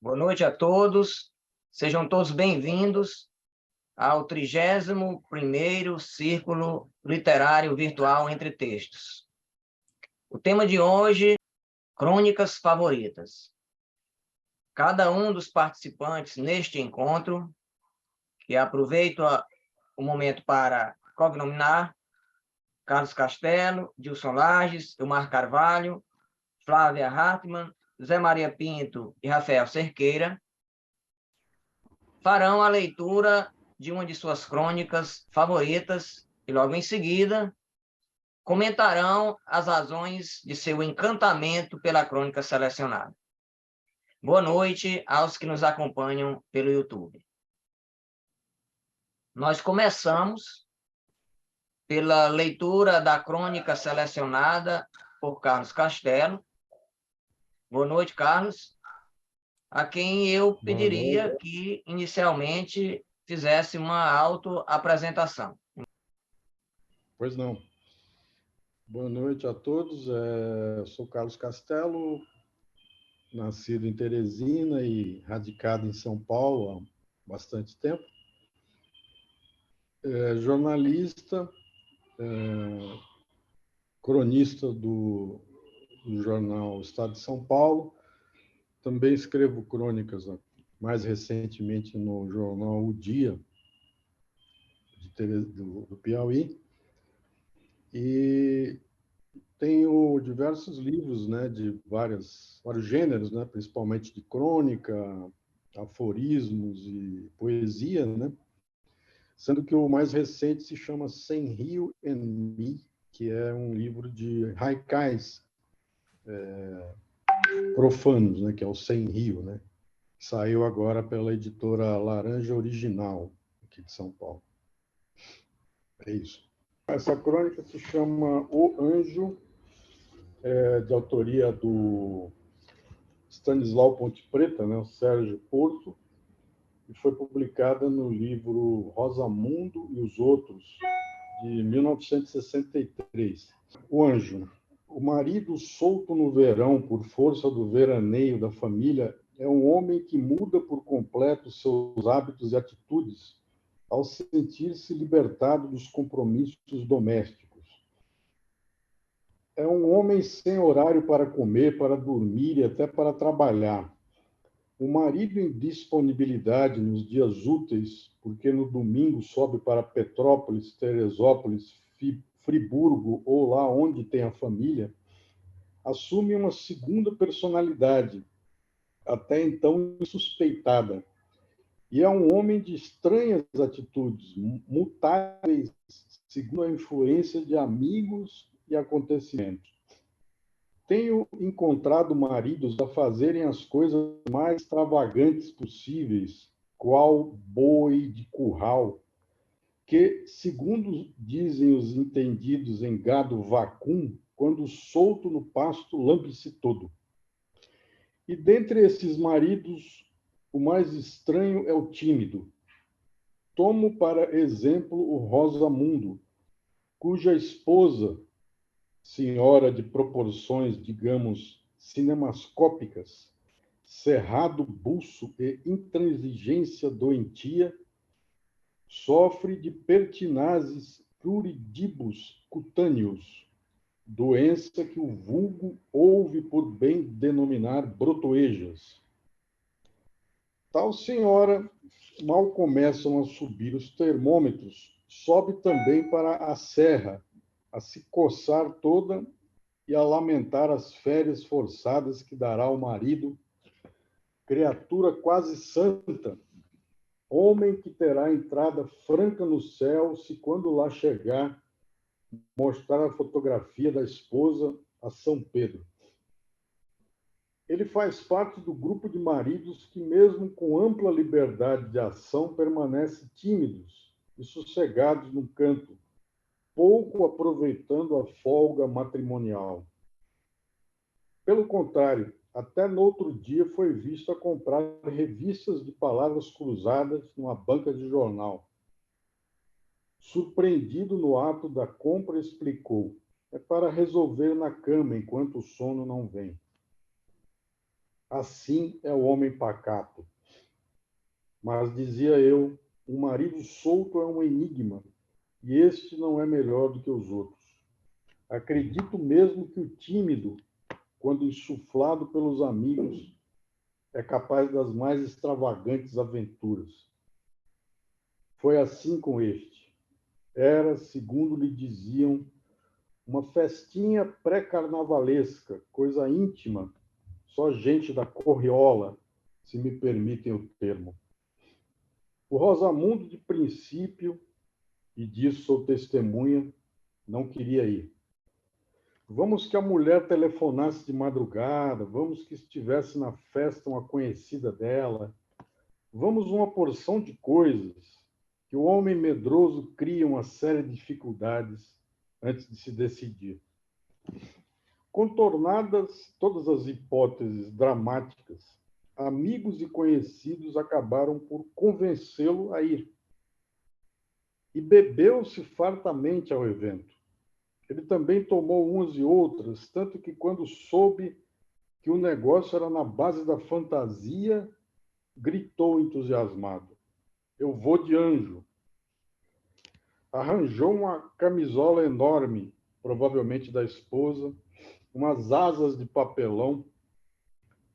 Boa noite a todos. Sejam todos bem-vindos ao 31º Círculo Literário Virtual Entre Textos. O tema de hoje, crônicas favoritas. Cada um dos participantes neste encontro, que aproveito o momento para cognominar: Carlos Castelo, Dilson Lages, Elmar Carvalho, Flávia Hartmann, Zé Maria Pinto e Rafael Cerqueira, farão a leitura de uma de suas crônicas favoritas e, logo em seguida, comentarão as razões de seu encantamento pela crônica selecionada. Boa noite aos que nos acompanham pelo YouTube. Nós começamos pela leitura da crônica selecionada por Carlos Castelo. Boa noite, Carlos, a quem eu pediria que inicialmente fizesse uma autoapresentação. Pois não. Boa noite a todos. Eu sou Carlos Castelo, nascido em Teresina e radicado em São Paulo há bastante tempo. Jornalista, cronista do jornal Estado de São Paulo. Também escrevo crônicas, mais recentemente no jornal O Dia, do Piauí. E tenho diversos livros, né, de vários gêneros, né, principalmente de crônica, aforismos e poesia, né, sendo que o mais recente se chama Sem Rio and Me, que é um livro de haikais profanos, né, que é o Sem Rio, né, que saiu agora pela editora Laranja Original, aqui de São Paulo. É isso. Essa crônica se chama O Anjo, de autoria do Stanislau Ponte Preta, né, o Sérgio Porto, e foi publicada no livro Rosamundo e os Outros, de 1963. O Anjo. O marido solto no verão por força do veraneio da família é um homem que muda por completo seus hábitos e atitudes ao sentir-se libertado dos compromissos domésticos. É um homem sem horário para comer, para dormir e até para trabalhar. O marido em disponibilidade nos dias úteis, porque no domingo sobe para Petrópolis, Teresópolis, Friburgo ou lá onde tem a família, assume uma segunda personalidade, até então insuspeitada. E é um homem de estranhas atitudes, mutáveis segundo a influência de amigos e acontecimentos. Tenho encontrado maridos a fazerem as coisas mais extravagantes possíveis, qual boi de curral, que, segundo dizem os entendidos em gado vacum, quando solto no pasto, lambe-se todo. E dentre esses maridos, o mais estranho é o tímido. Tomo para exemplo o Rosamundo, cuja esposa, senhora de proporções, digamos, cinemascópicas, cerrado buço e intransigência doentia, sofre de pertinazes pluridibus cutâneos, doença que o vulgo ouve por bem denominar brotoejas. Tal senhora, mal começam a subir os termômetros, sobe também para a serra, a se coçar toda e a lamentar as férias forçadas que dará ao marido, criatura quase santa, homem que terá entrada franca no céu se quando lá chegar mostrar a fotografia da esposa a São Pedro. Ele faz parte do grupo de maridos que, mesmo com ampla liberdade de ação, permanecem tímidos e sossegados num canto, pouco aproveitando a folga matrimonial. Pelo contrário, até no outro dia foi visto a comprar revistas de palavras cruzadas numa banca de jornal. Surpreendido no ato da compra, explicou: é para resolver na cama enquanto o sono não vem. Assim é o homem pacato. Mas, dizia eu, um marido solto é um enigma, e este não é melhor do que os outros. Acredito mesmo que o tímido, quando insuflado pelos amigos, é capaz das mais extravagantes aventuras. Foi assim com este. Era, segundo lhe diziam, uma festinha pré-carnavalesca, coisa íntima, só gente da corriola, se me permitem o termo. O Rosamundo, de princípio, e disso sou testemunha, não queria ir. Vamos que a mulher telefonasse de madrugada, vamos que estivesse na festa uma conhecida dela, vamos uma porção de coisas que o homem medroso cria uma série de dificuldades antes de se decidir. Contornadas todas as hipóteses dramáticas, amigos e conhecidos acabaram por convencê-lo a ir. E bebeu-se fartamente ao evento. Ele também tomou umas e outras, tanto que quando soube que o negócio era na base da fantasia, gritou entusiasmado: "Eu vou de anjo!" Arranjou uma camisola enorme, provavelmente da esposa, umas asas de papelão,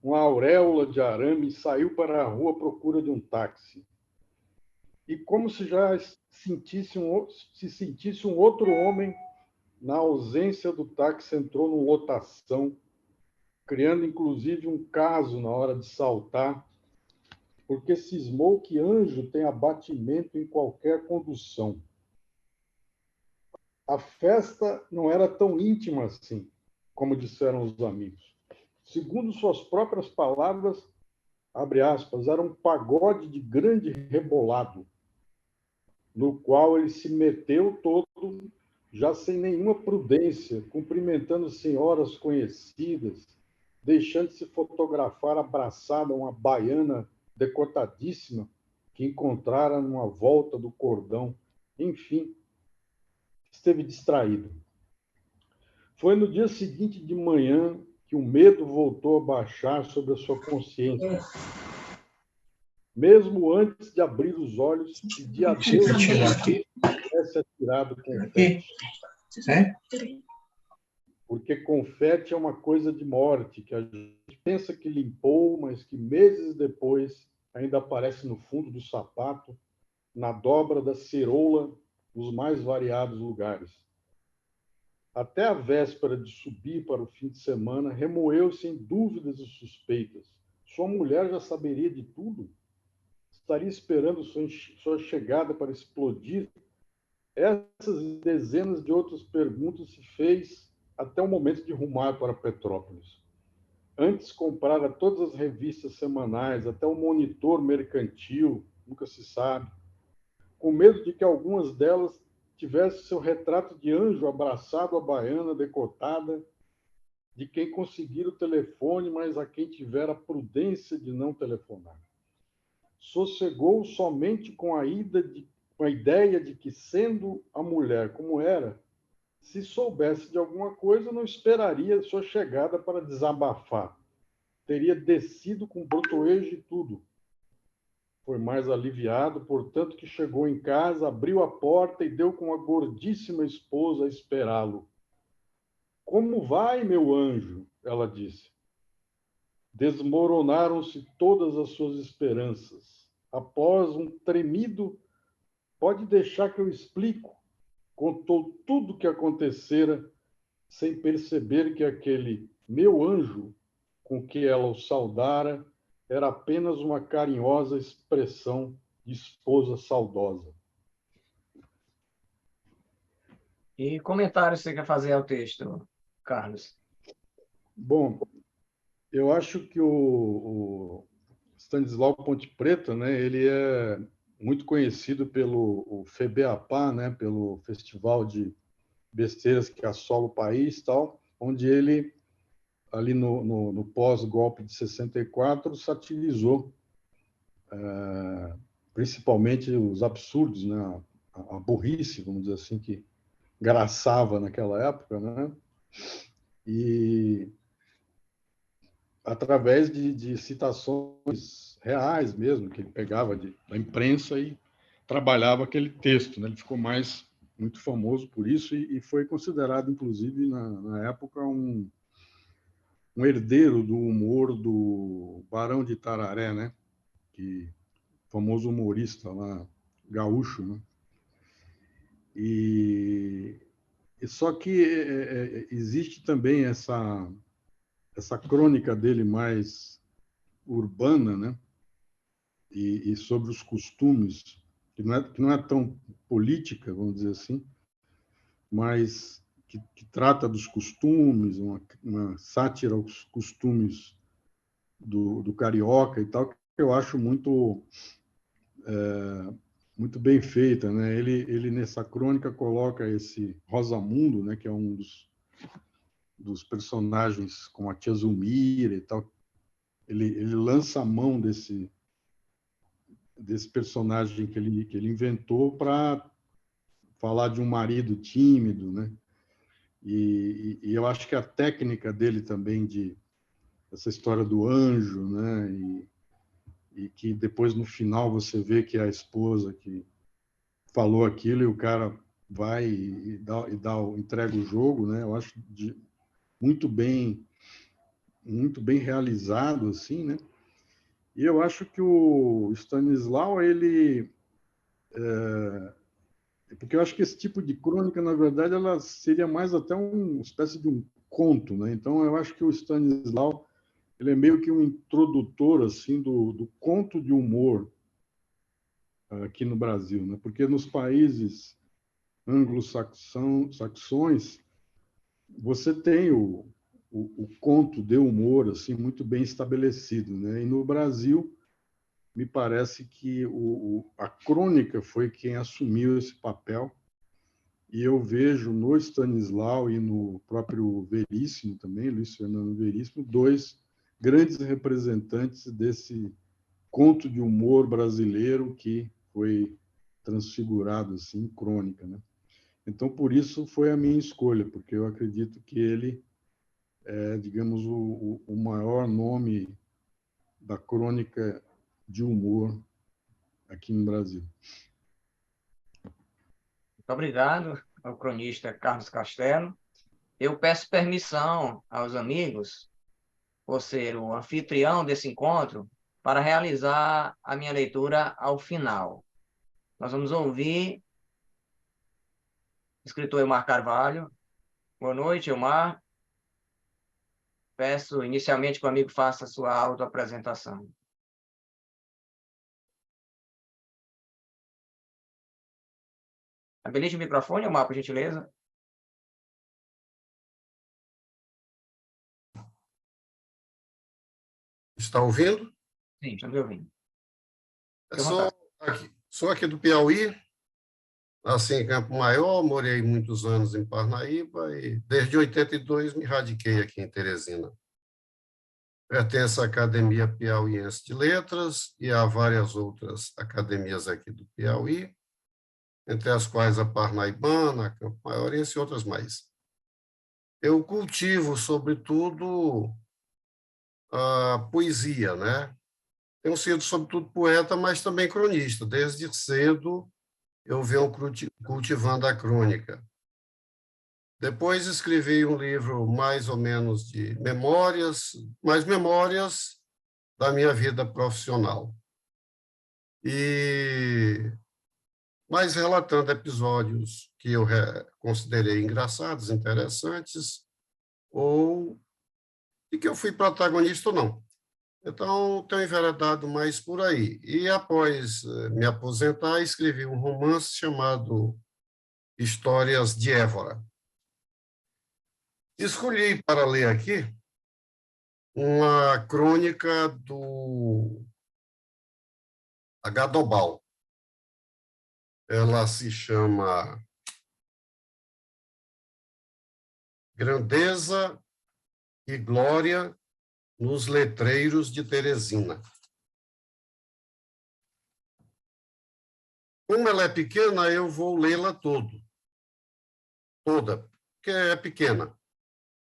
uma auréola de arame e saiu para a rua à procura de um táxi. E como se já se sentisse um outro homem, na ausência do táxi, entrou numa lotação, criando inclusive um caso na hora de saltar, porque cismou que anjo tem abatimento em qualquer condução. A festa não era tão íntima assim, como disseram os amigos. Segundo suas próprias palavras, abre aspas, era um pagode de grande rebolado, no qual ele se meteu todo, já sem nenhuma prudência, cumprimentando senhoras conhecidas, deixando-se fotografar abraçada a uma baiana decotadíssima que encontrara numa volta do cordão. Enfim, esteve distraído. Foi no dia seguinte de manhã que o medo voltou a baixar sobre a sua consciência. Mesmo antes de abrir os olhos, pedi a Deus que tivesse atirado confete. Porque confete é uma coisa de morte, que a gente pensa que limpou, mas que meses depois ainda aparece no fundo do sapato, na dobra da ceroula, nos mais variados lugares. Até a véspera de subir para o fim de semana, remoeu-se em dúvidas e suspeitas. Sua mulher já saberia de tudo? Estaria esperando sua chegada para explodir? Essas e dezenas de outras perguntas se fez até o momento de rumar para Petrópolis. Antes comprara todas as revistas semanais, até o Monitor Mercantil, nunca se sabe, com medo de que algumas delas tivesse seu retrato de anjo abraçado à baiana decotada, de quem conseguira o telefone, mas a quem tivera a prudência de não telefonar. Sossegou somente com a ideia de que, sendo a mulher como era, se soubesse de alguma coisa, não esperaria sua chegada para desabafar. Teria descido com brotoejo e tudo. Foi mais aliviado, portanto, que chegou em casa, abriu a porta e deu com a gordíssima esposa a esperá-lo. "Como vai, meu anjo?" ela disse. Desmoronaram-se todas as suas esperanças. Após um tremido "pode deixar que eu explico", contou tudo o que acontecera, sem perceber que aquele "meu anjo" com que ela o saudara era apenas uma carinhosa expressão de esposa saudosa. E comentário você quer fazer ao texto, Carlos? Bom, eu acho que o Stanislau Ponte Preta, né, ele é muito conhecido pelo o FEBEAPA, né, pelo Festival de Besteiras que assola o país, tal, onde ele, ali no pós-golpe de 64, satirizou principalmente os absurdos, né, a burrice, vamos dizer assim, que graçava naquela época, né? E através de citações reais mesmo, que ele pegava da imprensa e trabalhava aquele texto, né? Ele ficou muito famoso por isso e foi considerado, inclusive, na época, um herdeiro do humor do Barão de Itararé, né? Que famoso humorista lá, gaúcho, né? E só que existe também essa crônica dele mais urbana, né? E sobre os costumes, que não é tão política, vamos dizer assim, mas que trata dos costumes, uma sátira aos costumes do carioca e tal, que eu acho muito bem feita, né? Ele nessa crônica coloca esse Rosamundo, né, que é um dos personagens com a tia Zulmira e tal. Ele lança a mão desse personagem que ele inventou para falar de um marido tímido, né? E eu acho que a técnica dele também essa história do anjo, né? E que depois no final você vê que é a esposa que falou aquilo e o cara vai entrega o jogo, né? Eu acho muito muito bem realizado assim, né? E eu acho que o Stanislau porque eu acho que esse tipo de crônica, na verdade, ela seria mais até uma espécie de um conto, né? Então eu acho que o Stanislau ele é meio que um introdutor assim do conto de humor aqui no Brasil, né? Porque nos países anglo-saxões você tem o conto de humor assim muito bem estabelecido, né? E no Brasil me parece que a crônica foi quem assumiu esse papel e eu vejo no Stanislau e no próprio Veríssimo também, Luiz Fernando Veríssimo, dois grandes representantes desse conto de humor brasileiro que foi transfigurado assim em crônica, né? Então por isso foi a minha escolha, porque eu acredito que ele digamos, o maior nome da crônica de humor aqui no Brasil. Muito obrigado ao cronista Carlos Castelo. Eu peço permissão aos amigos, por ser o anfitrião desse encontro, para realizar a minha leitura ao final. Nós vamos ouvir o escritor Elmar Carvalho. Boa noite, Elmar. Peço inicialmente que o amigo faça a sua autoapresentação. Habilite o microfone, Elmar, por gentileza. Está ouvindo? Sim, estamos ouvindo. Eu Fique à vontade. sou aqui do Piauí, nasci em Campo Maior, morei muitos anos em Parnaíba e desde 82 me radiquei aqui em Teresina. Pertenço à Academia Piauiense de Letras e a várias outras academias aqui do Piauí, entre as quais a Parnaibana, a Campo Maiorense e outras mais. Eu cultivo, sobretudo, a poesia, né? Tenho sido, sobretudo, poeta, mas também cronista. Desde cedo eu venho cultivando a crônica. Depois escrevi um livro mais ou menos de memórias, mais memórias da minha vida profissional. E mais relatando episódios que eu considerei engraçados, interessantes, ou de que eu fui protagonista ou não. Então, tenho enveredado mais por aí. E após me aposentar, escrevi um romance chamado Histórias de Évora. Escolhi para ler aqui uma crônica do Agadobal. Ela se chama Grandeza e Glória nos Letreiros de Teresina. Como ela é pequena, eu vou lê-la toda, porque é pequena.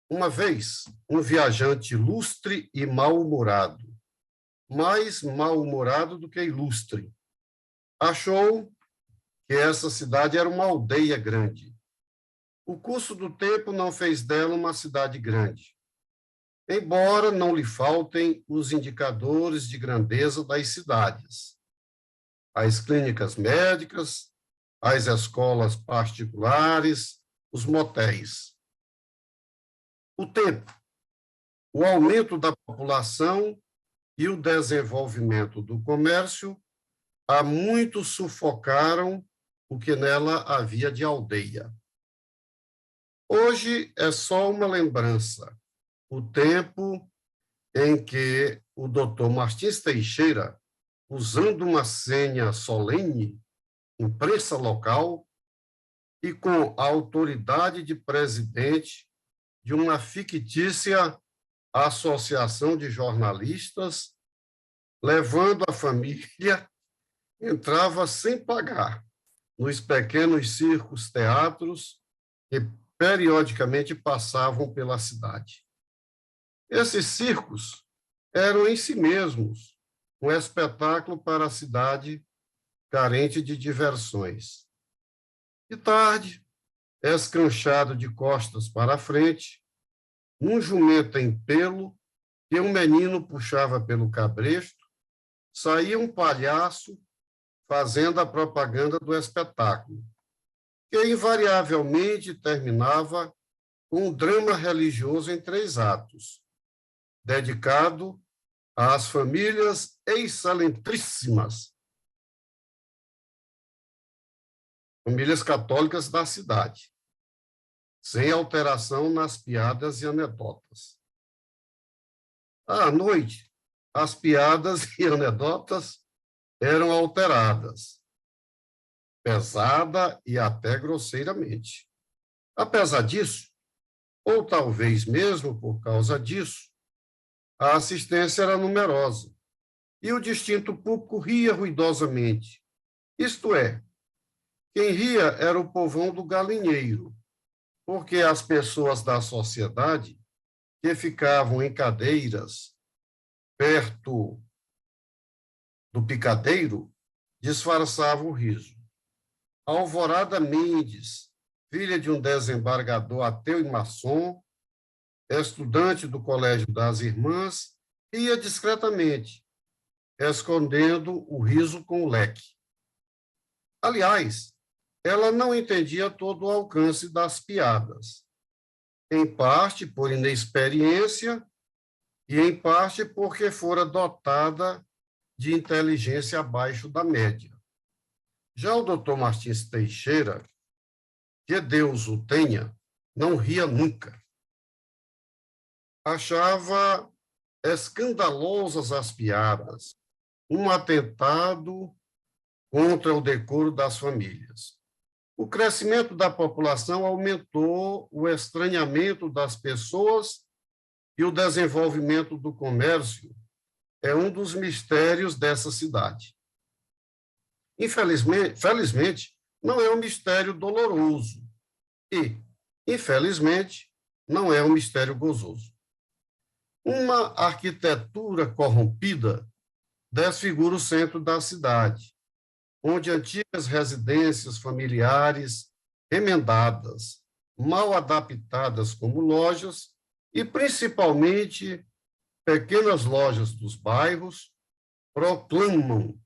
Uma vez, um viajante ilustre e mal-humorado, mais mal-humorado do que ilustre, achou que essa cidade era uma aldeia grande. O curso do tempo não fez dela uma cidade grande, embora não lhe faltem os indicadores de grandeza das cidades. As clínicas médicas, as escolas particulares, os motéis. O tempo, o aumento da população e o desenvolvimento do comércio há muito sufocaram o que nela havia de aldeia. Hoje é só uma lembrança, o tempo em que o Dr. Martins Teixeira, usando uma senha solene, imprensa local, e com a autoridade de presidente de uma fictícia associação de jornalistas, levando a família, entrava sem pagar nos pequenos circos, teatros que periodicamente passavam pela cidade. Esses circos eram em si mesmos um espetáculo para a cidade carente de diversões. De tarde, escanchado de costas para a frente, num jumento em pelo, que um menino puxava pelo cabresto, saía um palhaço fazendo a propaganda do espetáculo, que invariavelmente terminava com um drama religioso em 3 atos, dedicado às famílias excelentíssimas, famílias católicas da cidade, sem alteração nas piadas e anedotas. À noite, as piadas e anedotas eram alteradas, pesada e até grosseiramente. Apesar disso, ou talvez mesmo por causa disso, a assistência era numerosa e o distinto público ria ruidosamente. Isto é, quem ria era o povão do galinheiro, porque as pessoas da sociedade que ficavam em cadeiras perto do picadeiro disfarçavam o riso. A Alvorada Mendes, filha de um desembargador ateu e maçom, estudante do Colégio das Irmãs, ria discretamente, escondendo o riso com o leque. Aliás, ela não entendia todo o alcance das piadas, em parte por inexperiência e em parte porque fora dotada de inteligência abaixo da média. Já o Dr. Martins Teixeira, que Deus o tenha, não ria nunca. Achava escandalosas as piadas, um atentado contra o decoro das famílias. O crescimento da população aumentou o estranhamento das pessoas e o desenvolvimento do comércio é um dos mistérios dessa cidade. Felizmente, não é um mistério doloroso e, infelizmente, não é um mistério gozoso. Uma arquitetura corrompida desfigura o centro da cidade, onde antigas residências familiares emendadas, mal adaptadas como lojas e, principalmente, pequenas lojas dos bairros, proclamam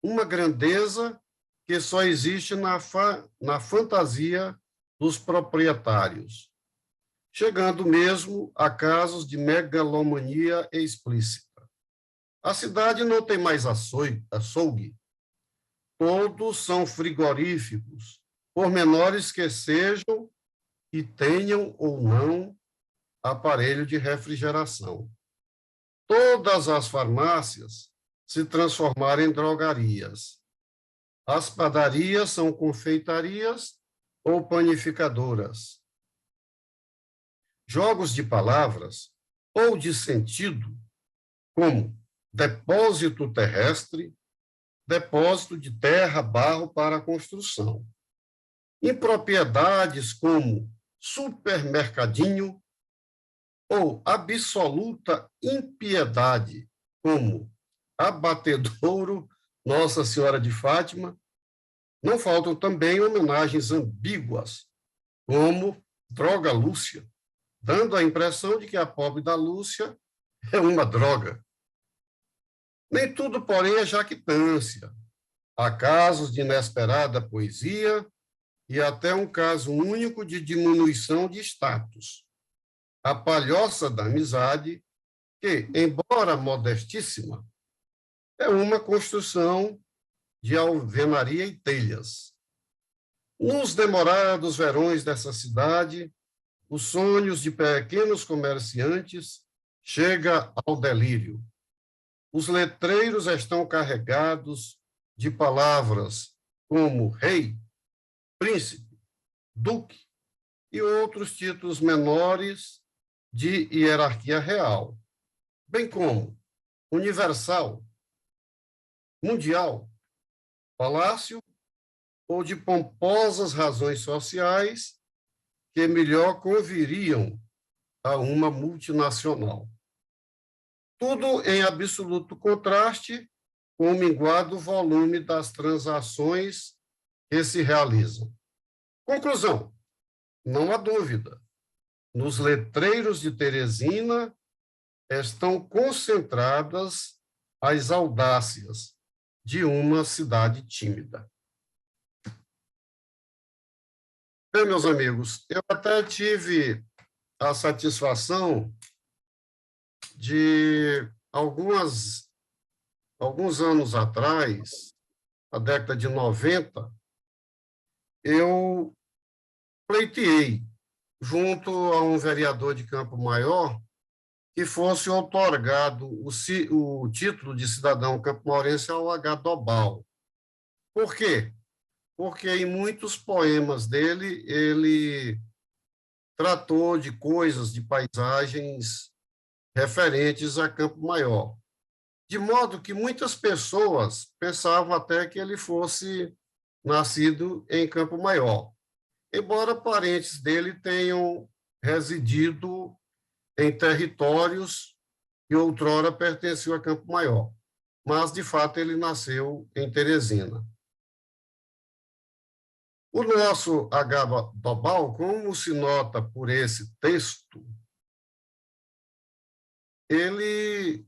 uma grandeza que só existe na fantasia dos proprietários, chegando mesmo a casos de megalomania explícita. A cidade não tem mais açougue, todos são frigoríficos, por menores que sejam e tenham ou não aparelho de refrigeração. Todas as farmácias se transformaram em drogarias. As padarias são confeitarias ou panificadoras. Jogos de palavras ou de sentido, como depósito terrestre, depósito de terra, barro para a construção. Impropriedades como supermercadinho, ou absoluta impiedade, como abatedouro, Nossa Senhora de Fátima. Não faltam também homenagens ambíguas, como droga Lúcia, dando a impressão de que a pobre da Lúcia é uma droga. Nem tudo, porém, é jactância. Há casos de inesperada poesia e até um caso único de diminuição de status. A palhoça da amizade, que, embora modestíssima, é uma construção de alvenaria e telhas. Nos demorados verões dessa cidade, os sonhos de pequenos comerciantes chegam ao delírio. Os letreiros estão carregados de palavras como rei, príncipe, duque e outros títulos menores de hierarquia real, bem como universal, mundial, palácio ou de pomposas razões sociais que melhor conviriam a uma multinacional. Tudo em absoluto contraste com o minguado volume das transações que se realizam. Conclusão: não há dúvida, nos letreiros de Teresina estão concentradas as audácias de uma cidade tímida. Bem, meus amigos, eu até tive a satisfação de alguns anos atrás, na década de 90, eu pleiteei, junto a um vereador de Campo Maior, que fosse outorgado o título de cidadão campo-maurense ao H. Dobal. Por quê? Porque em muitos poemas dele, ele tratou de coisas, de paisagens referentes a Campo Maior. De modo que muitas pessoas pensavam até que ele fosse nascido em Campo Maior, embora parentes dele tenham residido em territórios que outrora pertenciam a Campo Maior. Mas, de fato, ele nasceu em Teresina. O nosso H. Dobal, como se nota por esse texto, ele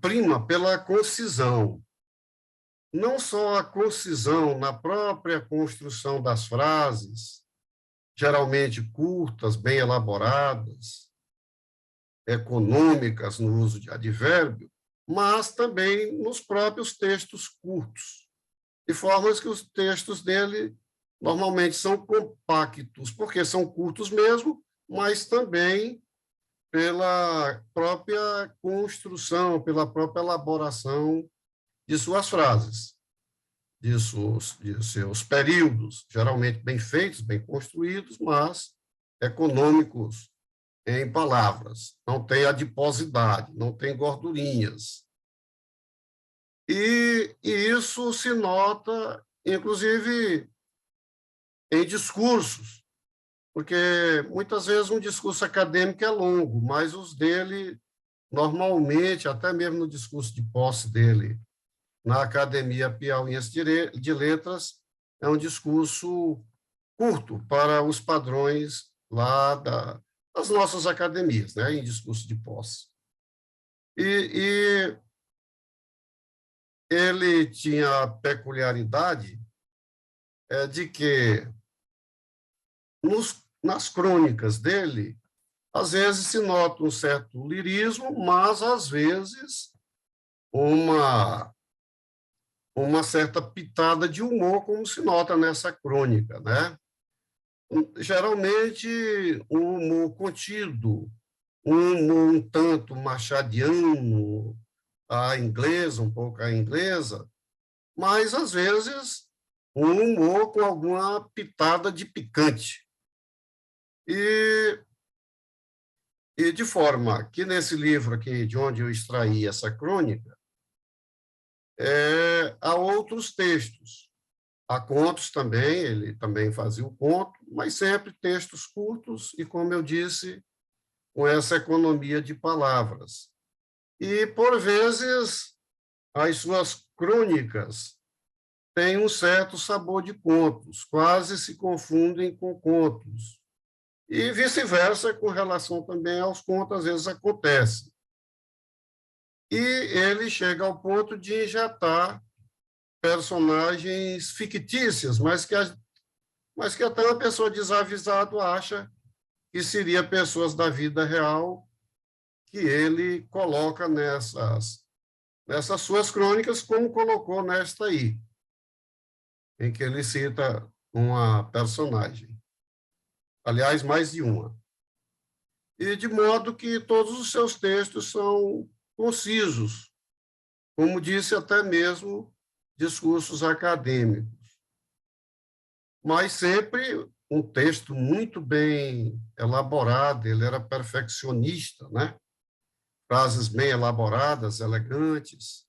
prima pela concisão. Não só a concisão na própria construção das frases, geralmente curtas, bem elaboradas, econômicas no uso de advérbio, mas também nos próprios textos curtos, de forma que os textos dele normalmente são compactos, porque são curtos mesmo, mas também pela própria construção, pela própria elaboração de suas frases, de seus períodos, geralmente bem feitos, bem construídos, mas econômicos em palavras. Não tem adiposidade, não tem gordurinhas. E isso se nota, inclusive, em discursos, porque muitas vezes um discurso acadêmico é longo, mas os dele, normalmente, até mesmo no discurso de posse dele, na Academia Piauiense de Letras, é um discurso curto para os padrões lá das nossas academias, né, em discurso de posse. E ele tinha a peculiaridade de que, nas crônicas dele, às vezes se nota um certo lirismo, mas, às vezes, uma certa pitada de humor, como se nota nessa crônica, né? Geralmente, um humor contido, um humor um tanto machadiano, um pouco a inglesa, mas, às vezes, um humor com alguma pitada de picante. E de forma que, nesse livro aqui, de onde eu extraí essa crônica, há outros textos Há contos também, ele também fazia o conto, mas sempre textos curtos e, como eu disse, com essa economia de palavras. E, por vezes, as suas crônicas têm um certo sabor de contos, quase se confundem com contos. E vice-versa, com relação também aos contos, às vezes acontece. E ele chega ao ponto de injetar personagens fictícias, mas que até uma pessoa desavisada acha que seria pessoas da vida real que ele coloca nessas suas crônicas, como colocou nesta aí, em que ele cita uma personagem. Aliás, mais de uma. E de modo que todos os seus textos são concisos, como disse até mesmo discursos acadêmicos, mas sempre um texto muito bem elaborado, ele era perfeccionista, né? Frases bem elaboradas, elegantes,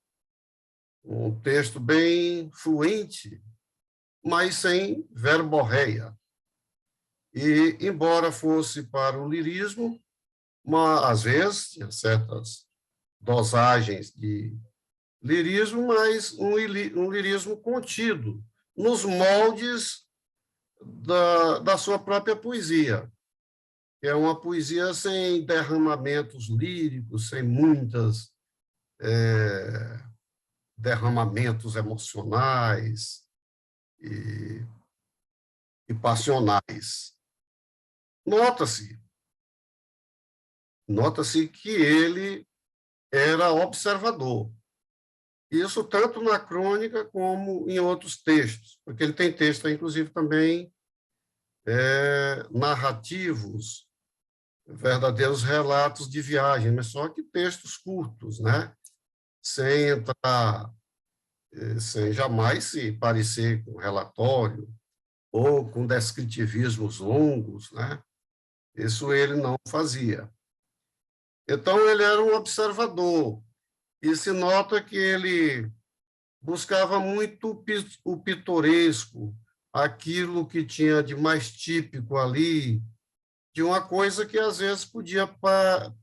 um texto bem fluente, mas sem verborreia. E, embora fosse para o lirismo, às vezes tinha certas dosagens de lirismo, mas um lirismo contido nos moldes da sua própria poesia, que é uma poesia sem derramamentos líricos, sem muitos derramamentos emocionais e passionais. Nota-se que ele era observador. Isso tanto na crônica como em outros textos, porque ele tem textos, inclusive, também narrativos, verdadeiros relatos de viagem, mas só que textos curtos, né? Sem entrar, sem jamais se parecer com relatório ou com descritivismos longos, né? Isso ele não fazia. Então, ele era um observador, e se nota que ele buscava muito o pitoresco, aquilo que tinha de mais típico ali, de uma coisa que às vezes podia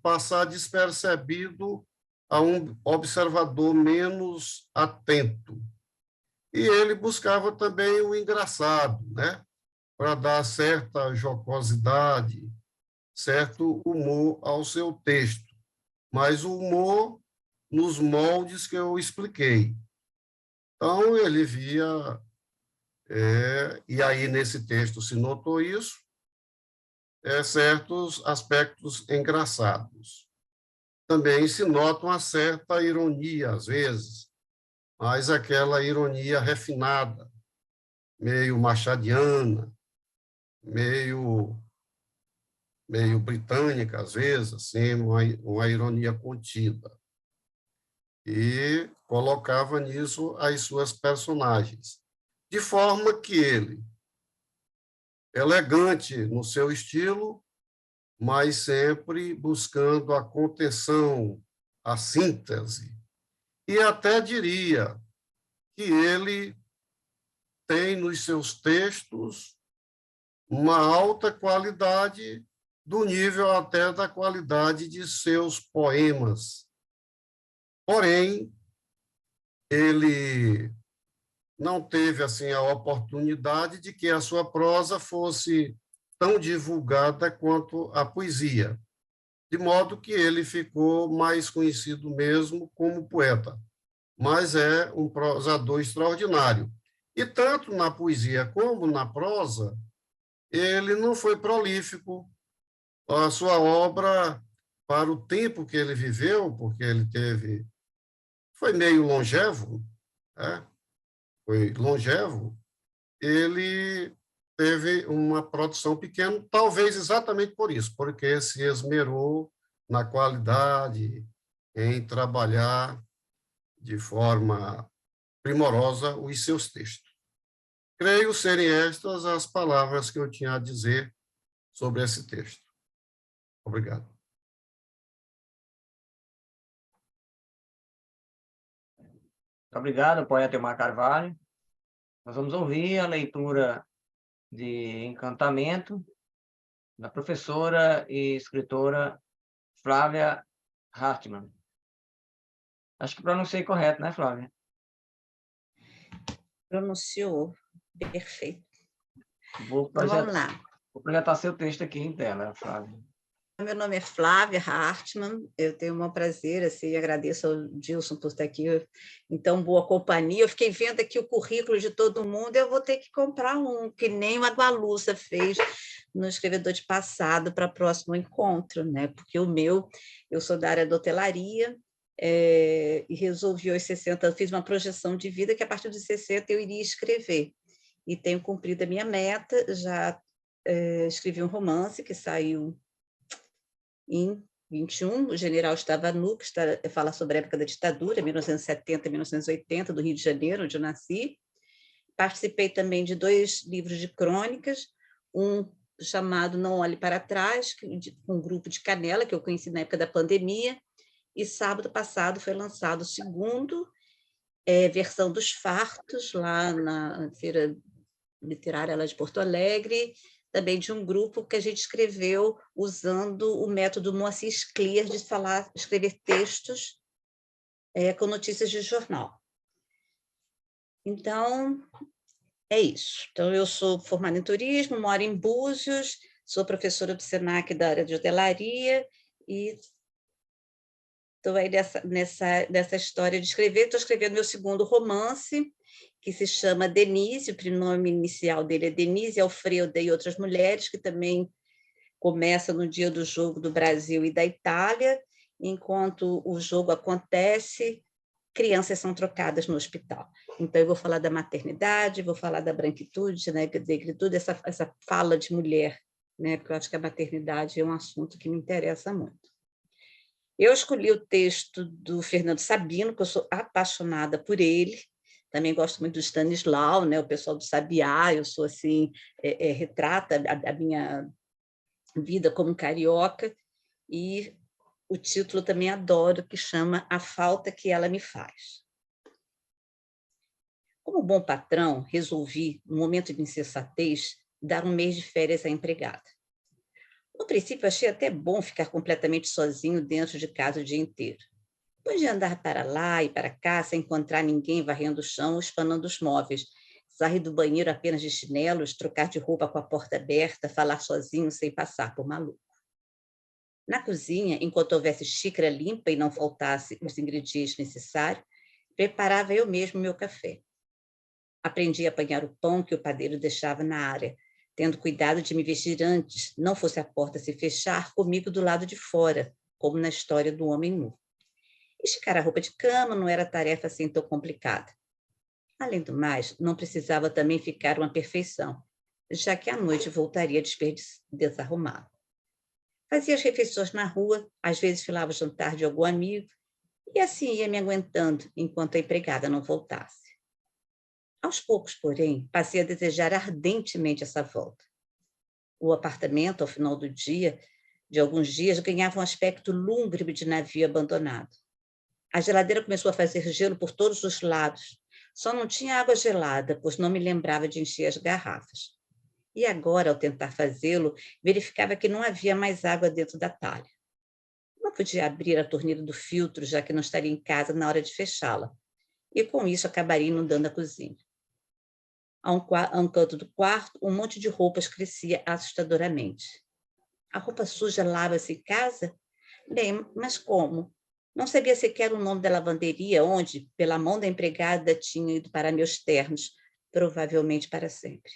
passar despercebido a um observador menos atento. E ele buscava também o engraçado, né? Para dar certa jocosidade, certo humor ao seu texto, mas o humor nos moldes que eu expliquei. Então, ele via, e aí nesse texto se notou isso, certos aspectos engraçados. Também se nota uma certa ironia, às vezes, mas aquela ironia refinada, meio machadiana, meio britânica, às vezes, assim, uma ironia contida. E colocava nisso as suas personagens, de forma que ele, elegante no seu estilo, mas sempre buscando a contenção, a síntese. E até diria que ele tem nos seus textos uma alta qualidade, do nível até da qualidade de seus poemas. Porém, ele não teve assim a oportunidade de que a sua prosa fosse tão divulgada quanto a poesia, de modo que ele ficou mais conhecido mesmo como poeta, mas é um prosador extraordinário. E tanto na poesia como na prosa, ele não foi prolífico. A sua obra, para o tempo que ele viveu, porque foi meio longevo, né? Foi longevo, ele teve uma produção pequena, talvez exatamente por isso, porque se esmerou na qualidade, em trabalhar de forma primorosa os seus textos. Creio serem estas as palavras que eu tinha a dizer sobre esse texto. Obrigado. Obrigado, poeta Elmar Carvalho. Nós vamos ouvir a leitura de Encantamento, da professora e escritora Flávia Hartmann. Acho que pronunciei correto, né, Flávia? Pronunciou. Perfeito. Vou Então, vamos lá. projetar seu texto aqui em tela, Flávia. Meu nome é Flávia Hartmann, eu tenho um prazer, assim, agradeço ao Dilson por estar aqui, então, boa companhia. Eu fiquei vendo aqui o currículo de todo mundo, eu vou ter que comprar um, que nem a Gualuça fez no Escrevedor de Passado para o próximo encontro, né? Porque o meu, eu sou da área da hotelaria, e resolvi aos 60, fiz uma projeção de vida que a partir dos 60 eu iria escrever, e tenho cumprido a minha meta, já escrevi um romance que saiu em 21, o General estava nu, que fala sobre a época da ditadura, 1970 e 1980, do Rio de Janeiro, onde eu nasci. Participei também de 2 livros de crônicas, um chamado Não Olhe Para Trás, com um grupo de Canela, que eu conheci na época da pandemia, e sábado passado foi lançado o segundo, versão dos Fartos, lá na Feira Literária lá de Porto Alegre, também de um grupo que a gente escreveu usando o método Moacir Clear de escrever textos com notícias de jornal. Então, é isso. Então, eu sou formada em turismo, moro em Búzios, sou professora do SENAC da área de hotelaria e estou aí nessa história de escrever. Estou escrevendo meu segundo romance, que se chama Denise, o prenome inicial dele é Denise Alfreda e Outras Mulheres, que também começa no dia do jogo do Brasil e da Itália. Enquanto o jogo acontece, crianças são trocadas no hospital. Então, eu vou falar da maternidade, vou falar da branquitude, né, da negritude, essa fala de mulher, né, porque eu acho que a maternidade é um assunto que me interessa muito. Eu escolhi o texto do Fernando Sabino, que eu sou apaixonada por ele. Também gosto muito do Stanislau, né, o pessoal do Sabiá. Eu sou assim, retrata a minha vida como carioca, e o título também adoro, que chama A Falta que Ela Me Faz. Como bom patrão, resolvi, no momento de insensatez, dar um mês de férias à empregada. No princípio, achei até bom ficar completamente sozinho dentro de casa o dia inteiro. Depois de andar para lá e para cá, sem encontrar ninguém varrendo o chão ou espanando os móveis, sair do banheiro apenas de chinelos, trocar de roupa com a porta aberta, falar sozinho sem passar por maluco. Na cozinha, enquanto houvesse xícara limpa e não faltasse os ingredientes necessários, preparava eu mesmo meu café. Aprendi a apanhar o pão que o padeiro deixava na área, tendo cuidado de me vestir antes, não fosse a porta se fechar comigo do lado de fora, como na história do homem nu. Esticar a roupa de cama não era tarefa assim tão complicada. Além do mais, não precisava também ficar uma perfeição, já que à noite voltaria desarrumado. Fazia as refeições na rua, às vezes filava o jantar de algum amigo, e assim ia me aguentando enquanto a empregada não voltasse. Aos poucos, porém, passei a desejar ardentemente essa volta. O apartamento, ao final do dia, de alguns dias, ganhava um aspecto lúgubre de navio abandonado. A geladeira começou a fazer gelo por todos os lados. Só não tinha água gelada, pois não me lembrava de encher as garrafas. E agora, ao tentar fazê-lo, verificava que não havia mais água dentro da talha. Não podia abrir a torneira do filtro, já que não estaria em casa na hora de fechá-la. E com isso acabaria inundando a cozinha. A um canto do quarto, um monte de roupas crescia assustadoramente. A roupa suja lava-se em casa? Bem, mas como? Não sabia sequer o nome da lavanderia, onde, pela mão da empregada, tinha ido para meus ternos, provavelmente para sempre.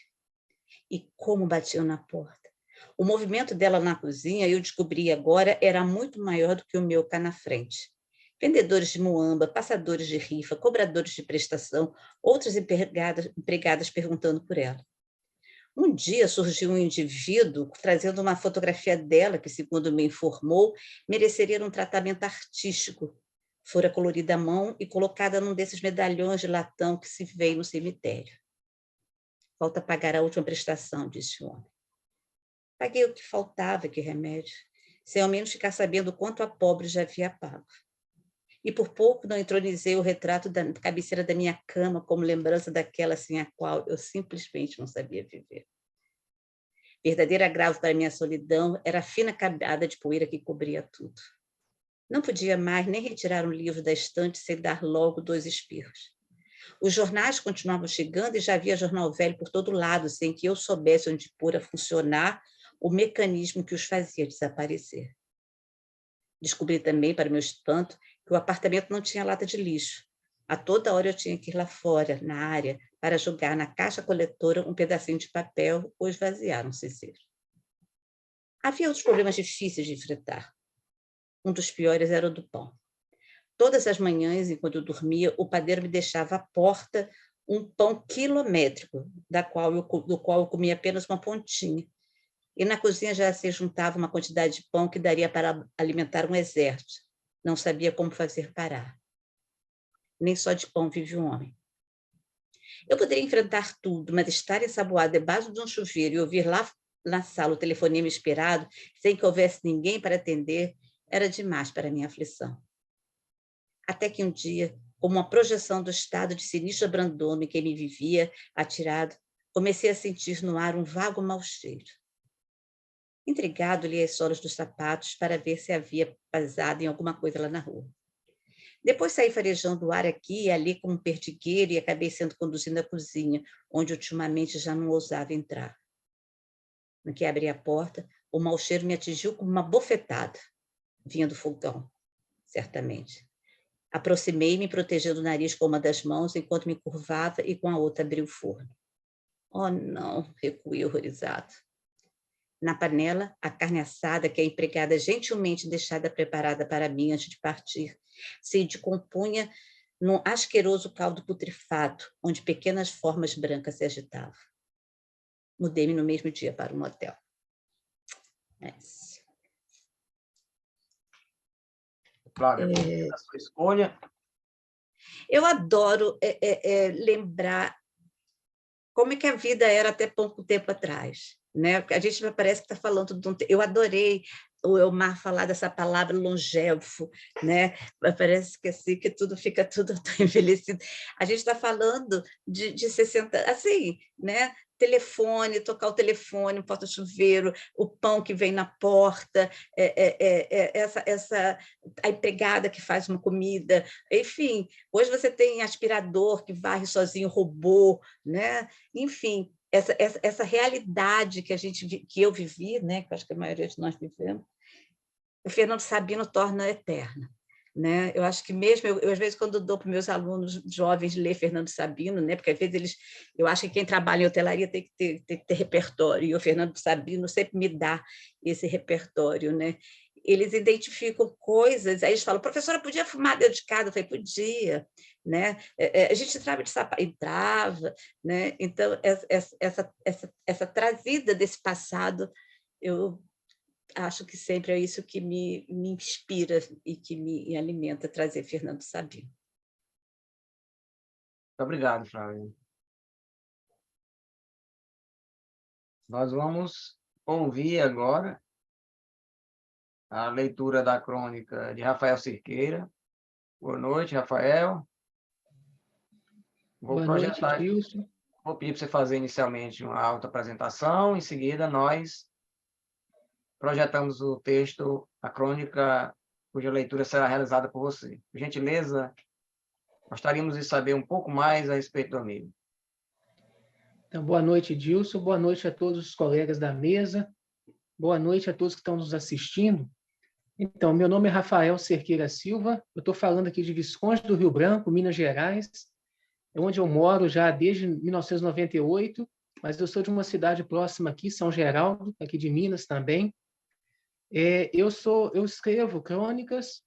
E como batiam na porta. O movimento dela na cozinha, eu descobri agora, era muito maior do que o meu cá na frente. Vendedores de muamba, passadores de rifa, cobradores de prestação, outras empregadas perguntando por ela. Um dia surgiu um indivíduo trazendo uma fotografia dela, que, segundo me informou, mereceria um tratamento artístico. Fora colorida à mão e colocada num desses medalhões de latão que se vê no cemitério. Falta pagar a última prestação, disse o homem. Paguei o que faltava, que remédio, sem ao menos ficar sabendo quanto a pobre já havia pago. e por pouco não entronizei o retrato da cabeceira da minha cama como lembrança daquela sem a qual eu simplesmente não sabia viver. Verdadeiro agravo para minha solidão era a fina camada de poeira que cobria tudo. Não podia mais nem retirar um livro da estante sem dar logo 2 espirros. Os jornais continuavam chegando e já havia jornal velho por todo lado, sem que eu soubesse onde pôr a funcionar o mecanismo que os fazia desaparecer. Descobri também, para meu espanto, que o apartamento não tinha lata de lixo. A toda hora eu tinha que ir lá fora, na área, para jogar na caixa coletora um pedacinho de papel ou esvaziar um cinzeiro. Havia outros problemas difíceis de enfrentar. Um dos piores era o do pão. Todas as manhãs, enquanto eu dormia, o padeiro me deixava à porta um pão quilométrico, do qual eu comia apenas uma pontinha. E na cozinha já se juntava uma quantidade de pão que daria para alimentar um exército. Não sabia como fazer parar. Nem só de pão vive um homem. Eu poderia enfrentar tudo, mas estar ensaboado debaixo de um chuveiro e ouvir lá na sala o telefonema esperado, sem que houvesse ninguém para atender, era demais para a minha aflição. Até que um dia, como uma projeção do estado de sinistro abandono em que me vivia, atirado, comecei a sentir no ar um vago mau cheiro. Intrigado, li as solas dos sapatos para ver se havia vazado em alguma coisa lá na rua. Depois saí farejando o ar aqui e ali como um perdigueiro e acabei sendo conduzido à cozinha, onde ultimamente já não ousava entrar. No que abri a porta, o mau cheiro me atingiu como uma bofetada. Vinha do fogão, certamente. Aproximei-me, protegendo o nariz com uma das mãos, enquanto me curvava e com a outra abri o forno. Oh, não! Recuei horrorizado. Na panela, a carne assada que a empregada gentilmente deixada preparada para mim antes de partir se decompunha num asqueroso caldo putrefato, onde pequenas formas brancas se agitavam. Mudei-me no mesmo dia para um hotel. Flávia, a sua escolha. Eu adoro lembrar como é que a vida era até pouco tempo atrás, né? A gente parece que está falando de um... Eu adorei o Elmar falar dessa palavra longevo, né? Parece que assim que tudo fica tudo envelhecido. A gente está falando de 60, assim, né? Telefone, tocar o telefone, porta-chuveiro, o pão que vem na porta, a empregada que faz uma comida, enfim. Hoje você tem aspirador que varre sozinho, robô, né? Enfim, essa realidade que eu vivi, né? Que eu acho que a maioria de nós vivemos, o Fernando Sabino torna eterna. Né? Eu acho que mesmo, eu às vezes, quando dou para meus alunos jovens ler Fernando Sabino, né? Porque às vezes eu acho que quem trabalha em hotelaria tem que ter repertório, e o Fernando Sabino sempre me dá esse repertório. Né? Eles identificam coisas, aí eles falam, professora, podia fumar dentro de casa? Eu falei, podia. Né? A gente entrava de sapato, entrava. Né? Então, essa trazida desse passado, eu acho que sempre é isso que me inspira e que me alimenta, trazer Fernando Sabino. Muito obrigado, Flávia. Nós vamos ouvir agora a leitura da crônica de Rafael Cerqueira. Boa noite, Rafael. Boa noite, Gilson. Vou pedir para você fazer inicialmente uma autoapresentação, em seguida nós projetamos o texto, a crônica, cuja leitura será realizada por você. Por gentileza, gostaríamos de saber um pouco mais a respeito do amigo. Então, boa noite, Gilson. Boa noite a todos os colegas da mesa. Boa noite a todos que estão nos assistindo. Então, meu nome é Rafael Cerqueira Silva. Eu estou falando aqui de Visconde do Rio Branco, Minas Gerais, onde eu moro já desde 1998, mas eu sou de uma cidade próxima aqui, São Geraldo, aqui de Minas também. Eu escrevo crônicas,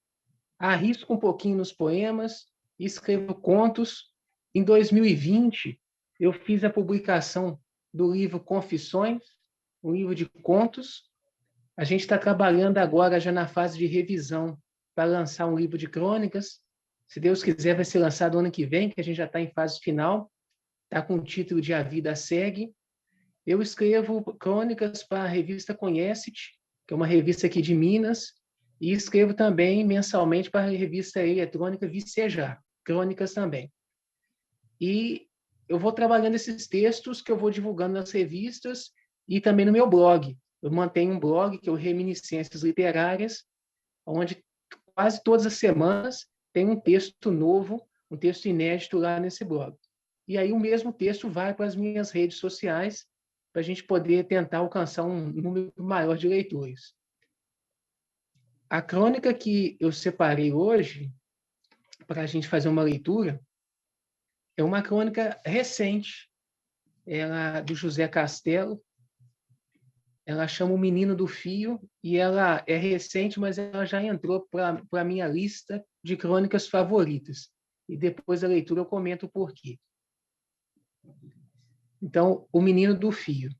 arrisco um pouquinho nos poemas, escrevo contos. Em 2020, eu fiz a publicação do livro Confissões, um livro de contos. A gente está trabalhando agora já na fase de revisão para lançar um livro de crônicas. Se Deus quiser, vai ser lançado ano que vem, que a gente já está em fase final. Está com o título de A Vida Segue. Eu escrevo crônicas para a revista Conhece-te, que é uma revista aqui de Minas, E escrevo também mensalmente para a revista eletrônica Vicejar, crônicas também. E eu vou trabalhando esses textos que eu vou divulgando nas revistas e também no meu blog. Eu mantenho um blog que é o Reminiscências Literárias, onde quase todas as semanas tem um texto novo, um texto inédito lá nesse blog. E aí o mesmo texto vai para as minhas redes sociais, para a gente poder tentar alcançar um número maior de leitores. A crônica que eu separei hoje, para a gente fazer uma leitura, é uma crônica recente, ela do José Castelo. Ela chama O Menino do Fio, e ela é recente, mas ela já entrou para a minha lista de crônicas favoritas. E depois da leitura eu comento o porquê. Então, O Menino do Fio.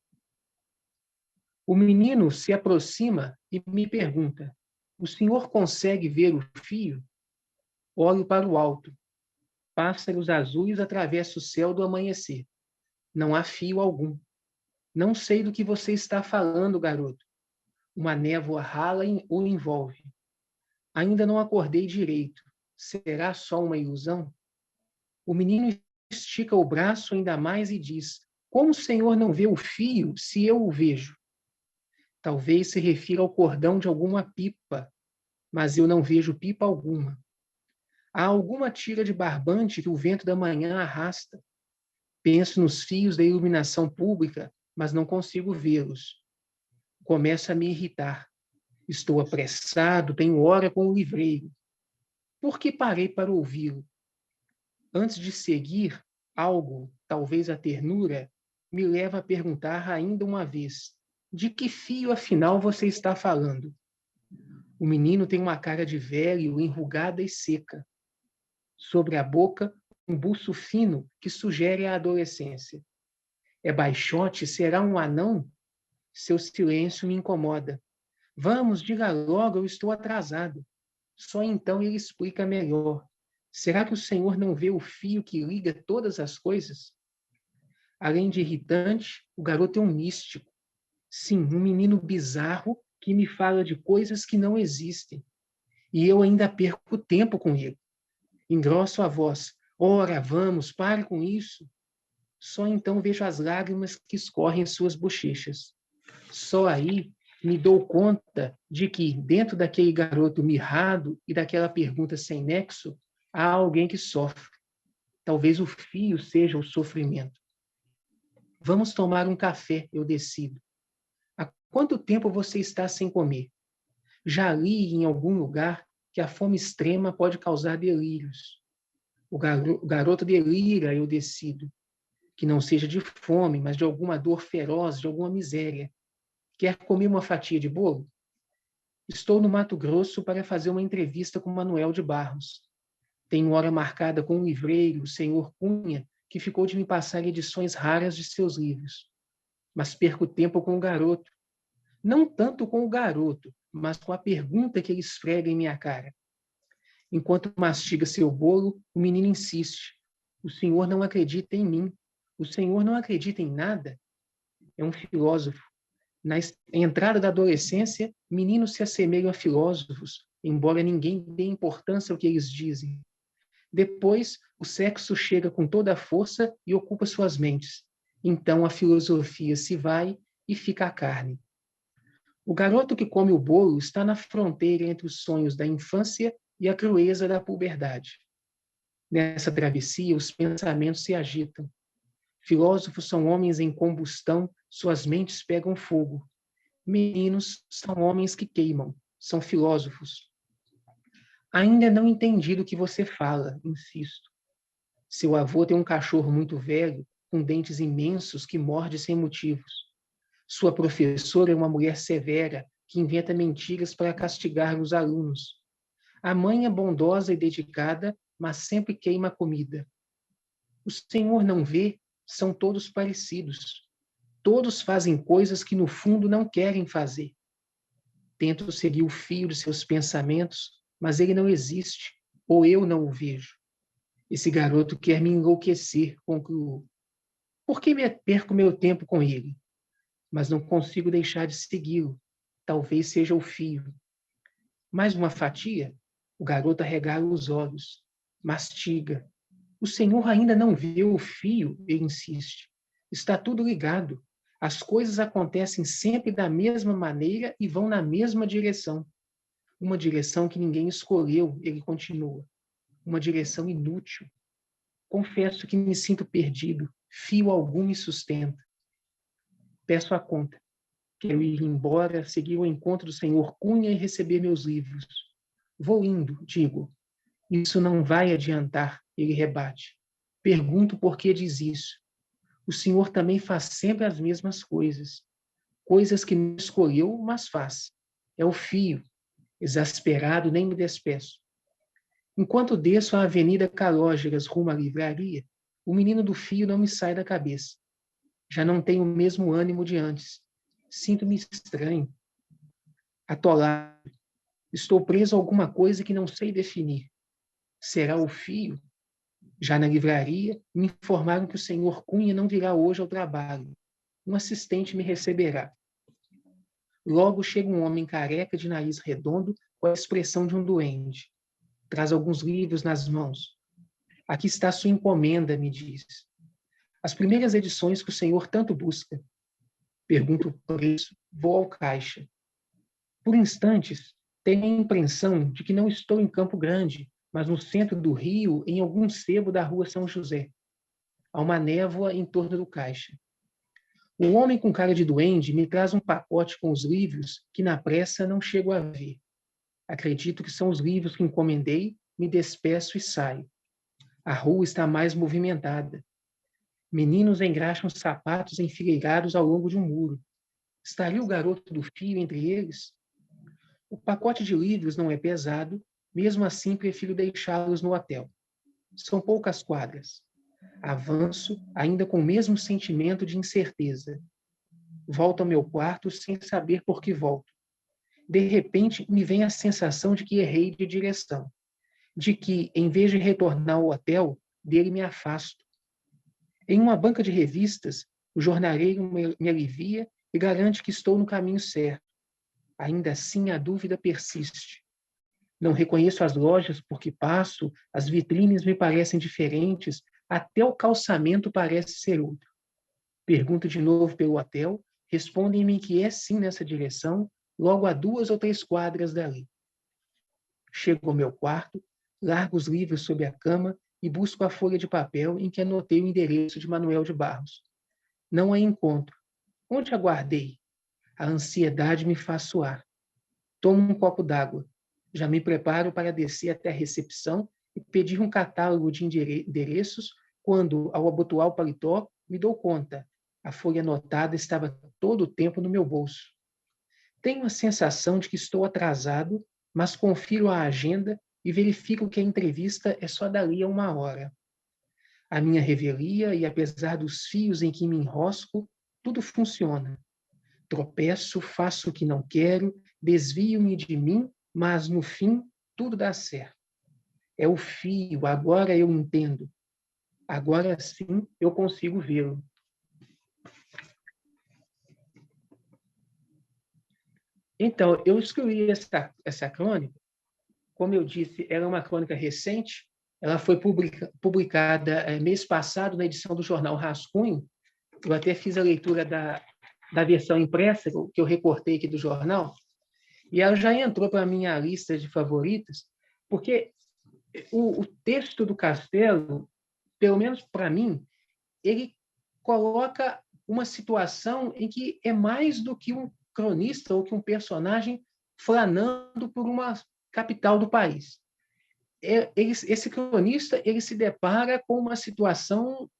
O menino se aproxima e me pergunta: o senhor consegue ver o fio? Olho para o alto. Pássaros azuis atravessam o céu do amanhecer. Não há fio algum. Não sei do que você está falando, garoto. Uma névoa rala o envolve. Ainda não acordei direito. Será só uma ilusão? O menino estica o braço ainda mais e diz: como o senhor não vê o fio se eu o vejo? Talvez se refira ao cordão de alguma pipa, mas eu não vejo pipa alguma. Há alguma tira de barbante que o vento da manhã arrasta. Penso nos fios da iluminação pública, mas não consigo vê-los. Começo a me irritar. Estou apressado, tenho hora com o livreiro. Por que parei para ouvi-lo? Antes de seguir, algo, talvez a ternura, me leva a perguntar ainda uma vez: de que fio, afinal, você está falando? O menino tem uma cara de velho, enrugada e seca. Sobre a boca, um buço fino que sugere a adolescência. É baixote? Será um anão? Seu silêncio me incomoda. Vamos, diga logo, eu estou atrasado. Só então ele explica melhor. Será que o senhor não vê o fio que liga todas as coisas? Além de irritante, o garoto é um místico. Sim, um menino bizarro que me fala de coisas que não existem. E eu ainda perco tempo com ele. Engrosso a voz. Ora, vamos, pare com isso. Só então vejo as lágrimas que escorrem em suas bochechas. Só aí me dou conta de que, dentro daquele garoto mirrado e daquela pergunta sem nexo, há alguém que sofre. Talvez o fio seja o sofrimento. Vamos tomar um café, eu decido. Há quanto tempo você está sem comer? Já li em algum lugar que a fome extrema pode causar delírios. O garoto delira, eu decido. Que não seja de fome, mas de alguma dor feroz, de alguma miséria. Quer comer uma fatia de bolo? Estou no Mato Grosso para fazer uma entrevista com Manuel de Barros. Tenho hora marcada com o livreiro, o senhor Cunha, que ficou de me passar edições raras de seus livros. Mas perco tempo com o garoto. Não tanto com o garoto, mas com a pergunta que ele esfrega em minha cara. Enquanto mastiga seu bolo, o menino insiste. O senhor não acredita em mim. O senhor não acredita em nada? É um filósofo. Na entrada da adolescência, meninos se assemelham a filósofos, embora ninguém dê importância ao que eles dizem. Depois, o sexo chega com toda a força e ocupa suas mentes. Então a filosofia se vai e fica a carne. O garoto que come o bolo está na fronteira entre os sonhos da infância e a crueza da puberdade. Nessa travessia, os pensamentos se agitam. Filósofos são homens em combustão, suas mentes pegam fogo. Meninos são homens que queimam, são filósofos. Ainda não entendi do que você fala, insisto. Seu avô tem um cachorro muito velho, com dentes imensos que morde sem motivos. Sua professora é uma mulher severa, que inventa mentiras para castigar os alunos. A mãe é bondosa e dedicada, mas sempre queima a comida. O senhor não vê? São todos parecidos. Todos fazem coisas que, no fundo, não querem fazer. Tento seguir o fio de seus pensamentos, mas ele não existe, ou eu não o vejo. Esse garoto quer me enlouquecer, concluo. Por que perco meu tempo com ele? Mas não consigo deixar de segui-lo. Talvez seja o fio. Mais uma fatia? O garoto arregala os olhos, mastiga. O senhor ainda não vê o fio, ele insiste. Está tudo ligado. As coisas acontecem sempre da mesma maneira e vão na mesma direção. Uma direção que ninguém escolheu, ele continua. Uma direção inútil. Confesso que me sinto perdido. Fio algum me sustenta. Peço a conta. Quero ir embora, seguir ao encontro do senhor Cunha e receber meus livros. Vou indo, digo. Isso não vai adiantar, ele rebate. Pergunto por que diz isso. O senhor também faz sempre as mesmas coisas. Coisas que não escolheu, mas faz. É o fio. Exasperado, nem me despeço. Enquanto desço a Avenida Calógeras rumo à livraria, o menino do fio não me sai da cabeça. Já não tenho o mesmo ânimo de antes. Sinto-me estranho. Atolado. Estou preso a alguma coisa que não sei definir. Será o fio? Já na livraria, me informaram que o senhor Cunha não virá hoje ao trabalho. Um assistente me receberá. Logo chega um homem careca de nariz redondo com a expressão de um duende. Traz alguns livros nas mãos. Aqui está sua encomenda, me diz. As primeiras edições que o senhor tanto busca. Pergunto o preço, vou ao caixa. Por instantes, tenho a impressão de que não estou em Campo Grande, mas no centro do Rio, em algum sebo da rua São José. Há uma névoa em torno do caixa. O homem com cara de duende me traz um pacote com os livros que, na pressa, não chego a ver. Acredito que são os livros que encomendei, me despeço e saio. A rua está mais movimentada. Meninos engraxam sapatos enfileirados ao longo de um muro. Estaria o garoto do fio entre eles? O pacote de livros não é pesado, mesmo assim prefiro deixá-los no hotel. São poucas quadras. Avanço, ainda com o mesmo sentimento de incerteza. Volto ao meu quarto sem saber por que volto. De repente, me vem a sensação de que errei de direção. De que, em vez de retornar ao hotel, dele me afasto. Em uma banca de revistas, o jornaleiro me alivia e garante que estou no caminho certo. Ainda assim, a dúvida persiste. Não reconheço as lojas por que passo, as vitrines me parecem diferentes, até o calçamento parece ser outro. Pergunto de novo pelo hotel, respondem-me que é sim nessa direção, logo a 2 ou 3 quadras dali. Chego ao meu quarto, largo os livros sobre a cama e busco a folha de papel em que anotei o endereço de Manuel de Barros. Não a encontro. Onde a guardei? A ansiedade me faz suar. Tomo um copo d'água. Já me preparo para descer até a recepção e pedir um catálogo de endereços, quando, ao abotoar o paletó, me dou conta. A folha anotada estava todo o tempo no meu bolso. Tenho a sensação de que estou atrasado, mas confiro a agenda e verifico que a entrevista é só dali a 1 hora. A minha revelia, e apesar dos fios em que me enrosco, tudo funciona. Tropeço, faço o que não quero, desvio-me de mim, mas, no fim, tudo dá certo. É o fio, agora eu entendo. Agora sim eu consigo vê-lo. Então, eu escrevi essa crônica. Como eu disse, ela é uma crônica recente. Ela foi publicada mês passado na edição do jornal Rascunho. Eu até fiz a leitura da versão impressa, que eu recortei aqui do jornal, e ela já entrou para a minha lista de favoritas, porque o texto do Castelo, pelo menos para mim, ele coloca uma situação em que é mais do que um cronista ou que um personagem flanando por uma capital do país. Esse cronista ele se depara com uma situação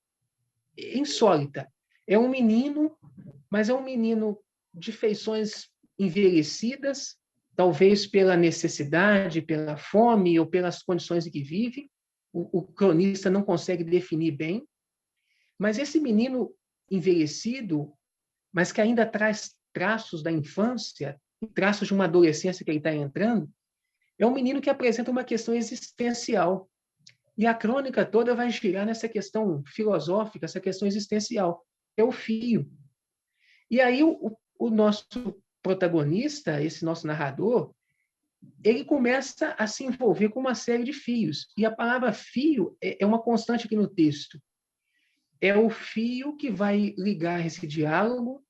insólita. É um menino, mas é um menino de feições envelhecidas, talvez pela necessidade, pela fome ou pelas condições em que vive. O cronista não consegue definir bem. Mas esse menino envelhecido, mas que ainda traz traços da infância, traços de uma adolescência que ele está entrando, é um menino que apresenta uma questão existencial. E a crônica toda vai girar nessa questão filosófica, essa questão existencial. É o fio. E aí o nosso protagonista, esse nosso narrador, ele começa a se envolver com uma série de fios. E a palavra fio é uma constante aqui no texto. É o fio que vai ligar esse diálogo,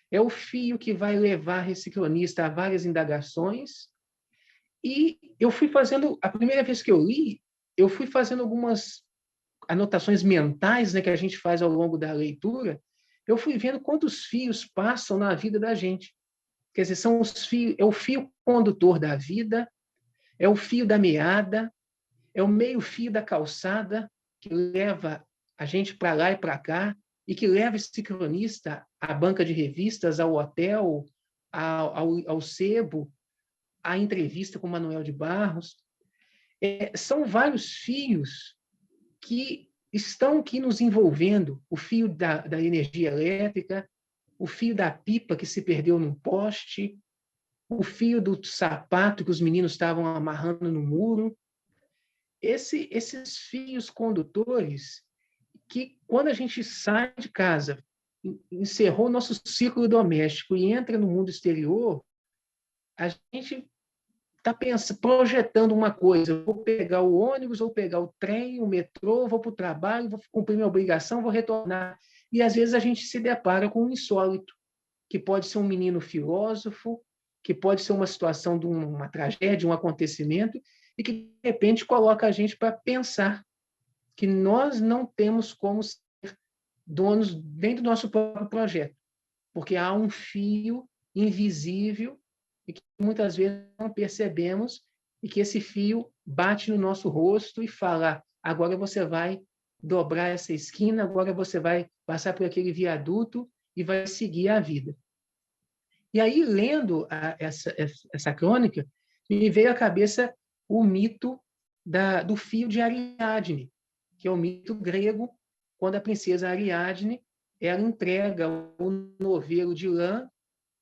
é o fio que vai levar esse cronista a várias indagações. E eu fui fazendo, a primeira vez que eu li, eu fui fazendo algumas anotações mentais, né, que a gente faz ao longo da leitura. Eu fui vendo quantos fios passam na vida da gente. Quer dizer, são os fios, é o fio condutor da vida, é o fio da meada, é o meio-fio da calçada que leva a gente para lá e para cá e que leva esse cronista à banca de revistas, ao hotel, ao sebo, à entrevista com Manuel de Barros. São vários fios que estão aqui nos envolvendo, o fio da energia elétrica, o fio da pipa que se perdeu num poste, o fio do sapato que os meninos estavam amarrando no muro. Esses fios condutores que, quando a gente sai de casa, encerrou nosso ciclo doméstico e entra no mundo exterior, a gente está projetando uma coisa: vou pegar o ônibus, vou pegar o trem, o metrô, vou para o trabalho, vou cumprir minha obrigação, vou retornar. E, às vezes, a gente se depara com um insólito, que pode ser um menino filósofo, que pode ser uma situação de uma tragédia, um acontecimento, e que, de repente, coloca a gente para pensar que nós não temos como ser donos nem do nosso próprio projeto, porque há um fio invisível e que muitas vezes não percebemos, e que esse fio bate no nosso rosto e fala: agora você vai dobrar essa esquina, agora você vai passar por aquele viaduto e vai seguir a vida. E aí, lendo essa crônica, me veio à cabeça o mito do fio de Ariadne, que é o mito grego, quando a princesa Ariadne ela entrega o novelo de lã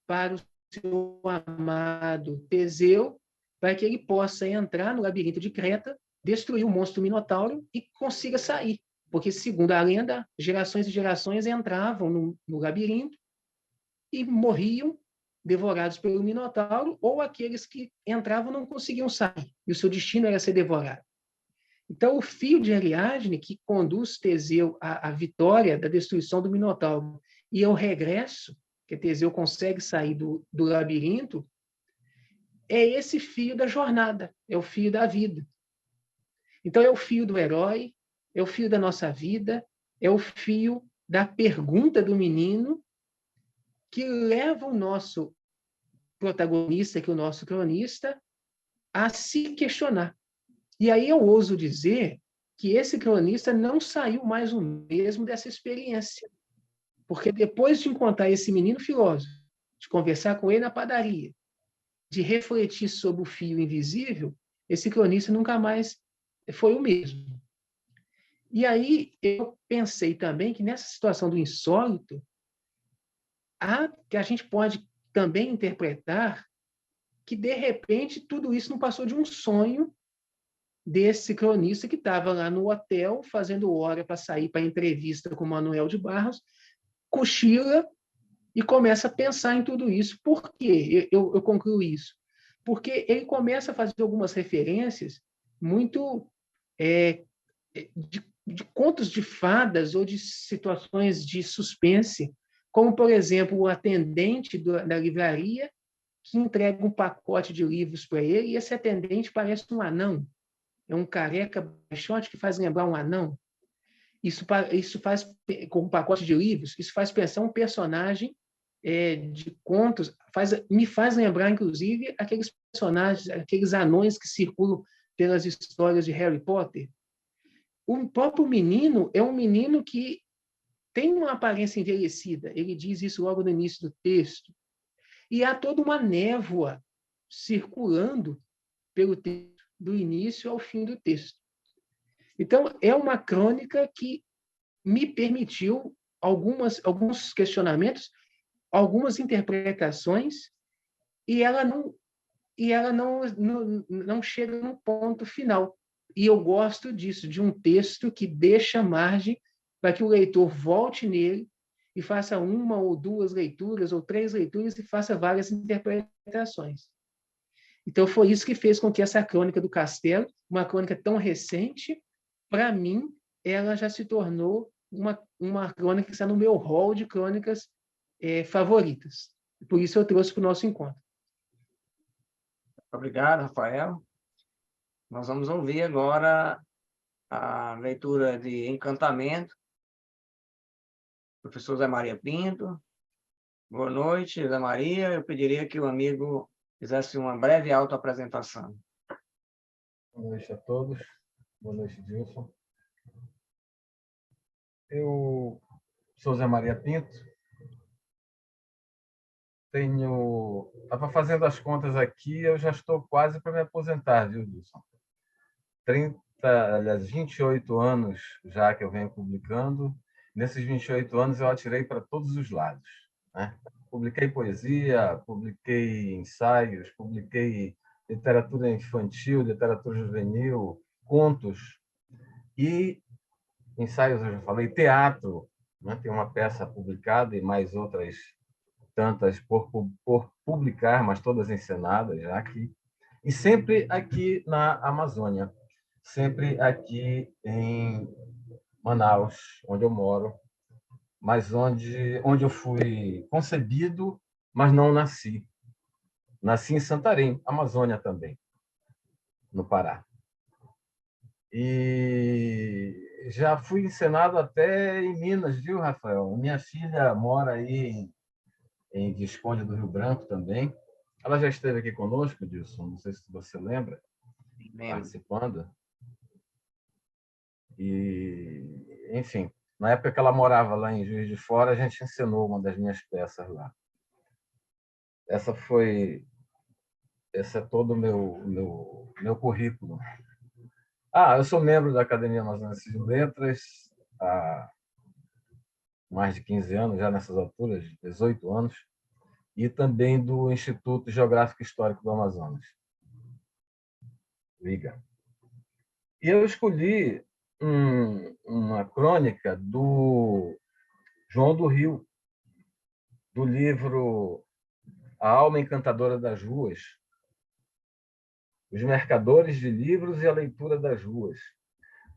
para o seu amado Teseu, para que ele possa entrar no labirinto de Creta, destruir o monstro Minotauro e consiga sair. Porque, segundo a lenda, gerações e gerações entravam no labirinto e morriam devorados pelo Minotauro, ou aqueles que entravam não conseguiam sair, e o seu destino era ser devorado. Então, o fio de Ariadne, que conduz Teseu à vitória da destruição do Minotauro e ao regresso, que Teseu consegue sair do labirinto, é esse fio da jornada, é o fio da vida. Então, é o fio do herói, é o fio da nossa vida, é o fio da pergunta do menino que leva o nosso protagonista, que é o nosso cronista, a se questionar. E aí eu ouso dizer que esse cronista não saiu mais o mesmo dessa experiência. Porque depois de encontrar esse menino filósofo, de conversar com ele na padaria, de refletir sobre o fio invisível, esse cronista nunca mais foi o mesmo. E aí eu pensei também que nessa situação do insólito, que a gente pode também interpretar que, de repente, tudo isso não passou de um sonho desse cronista que estava lá no hotel, fazendo hora para sair para a entrevista com Manuel de Barros, cochila e começa a pensar em tudo isso. Por que eu concluo isso? Porque ele começa a fazer algumas referências muito de contos de fadas ou de situações de suspense, como, por exemplo, o atendente da livraria que entrega um pacote de livros para ele, e esse atendente parece um anão. É um careca baixote que faz lembrar um anão. Isso faz, com um pacote de livros, isso faz pensar um personagem de contos, me faz lembrar, inclusive, aqueles personagens, aqueles anões que circulam pelas histórias de Harry Potter. O próprio menino é um menino que tem uma aparência envelhecida. Ele diz isso logo no início do texto. E há toda uma névoa circulando pelo texto, do início ao fim do texto. Então, é uma crônica que me permitiu alguns questionamentos, algumas interpretações, e ela não chega no ponto final. E eu gosto disso, de um texto que deixa margem para que o leitor volte nele e faça uma ou duas leituras, ou três leituras, e faça várias interpretações. Então, foi isso que fez com que essa crônica do Castelo, uma crônica tão recente, para mim, ela já se tornou uma crônica que está no meu hall de crônicas favoritas. Por isso eu trouxe para o nosso encontro. Obrigado, Rafael. Nós vamos ouvir agora a leitura de Encantamento. Professor Zé Maria Pinto. Boa noite, Zé Maria. Eu pediria que o amigo fizesse uma breve autoapresentação. Boa noite a todos. Boa noite, Dilson. Eu sou Zé Maria Pinto. Estava fazendo as contas aqui, eu já estou quase para me aposentar, viu, Dilson? 28 anos já que eu venho publicando. Nesses 28 anos eu atirei para todos os lados, né? Publiquei poesia, publiquei ensaios, publiquei literatura infantil, literatura juvenil, contos e ensaios, eu já falei, teatro, né? Tem uma peça publicada e mais outras tantas por publicar, mas todas encenadas já aqui. E sempre aqui na Amazônia, sempre aqui em Manaus, onde eu moro, mas onde eu fui concebido, mas não nasci. Nasci em Santarém, Amazônia também, no Pará. E já fui encenado até em Minas, viu, Rafael? Minha filha mora aí em Visconde do Rio Branco também. Ela já esteve aqui conosco, Dilson, não sei se você lembra, participando. E, enfim, na época que ela morava lá em Juiz de Fora, a gente encenou uma das minhas peças lá. Esse é todo o meu currículo. Eu sou membro da Academia Amazonense de Letras há mais de 15 anos, já nessas alturas, 18 anos, e também do Instituto Geográfico Histórico do Amazonas, IGA. E eu escolhi uma crônica do João do Rio, do livro A Alma Encantadora das Ruas, Os Mercadores de Livros e a Leitura das Ruas.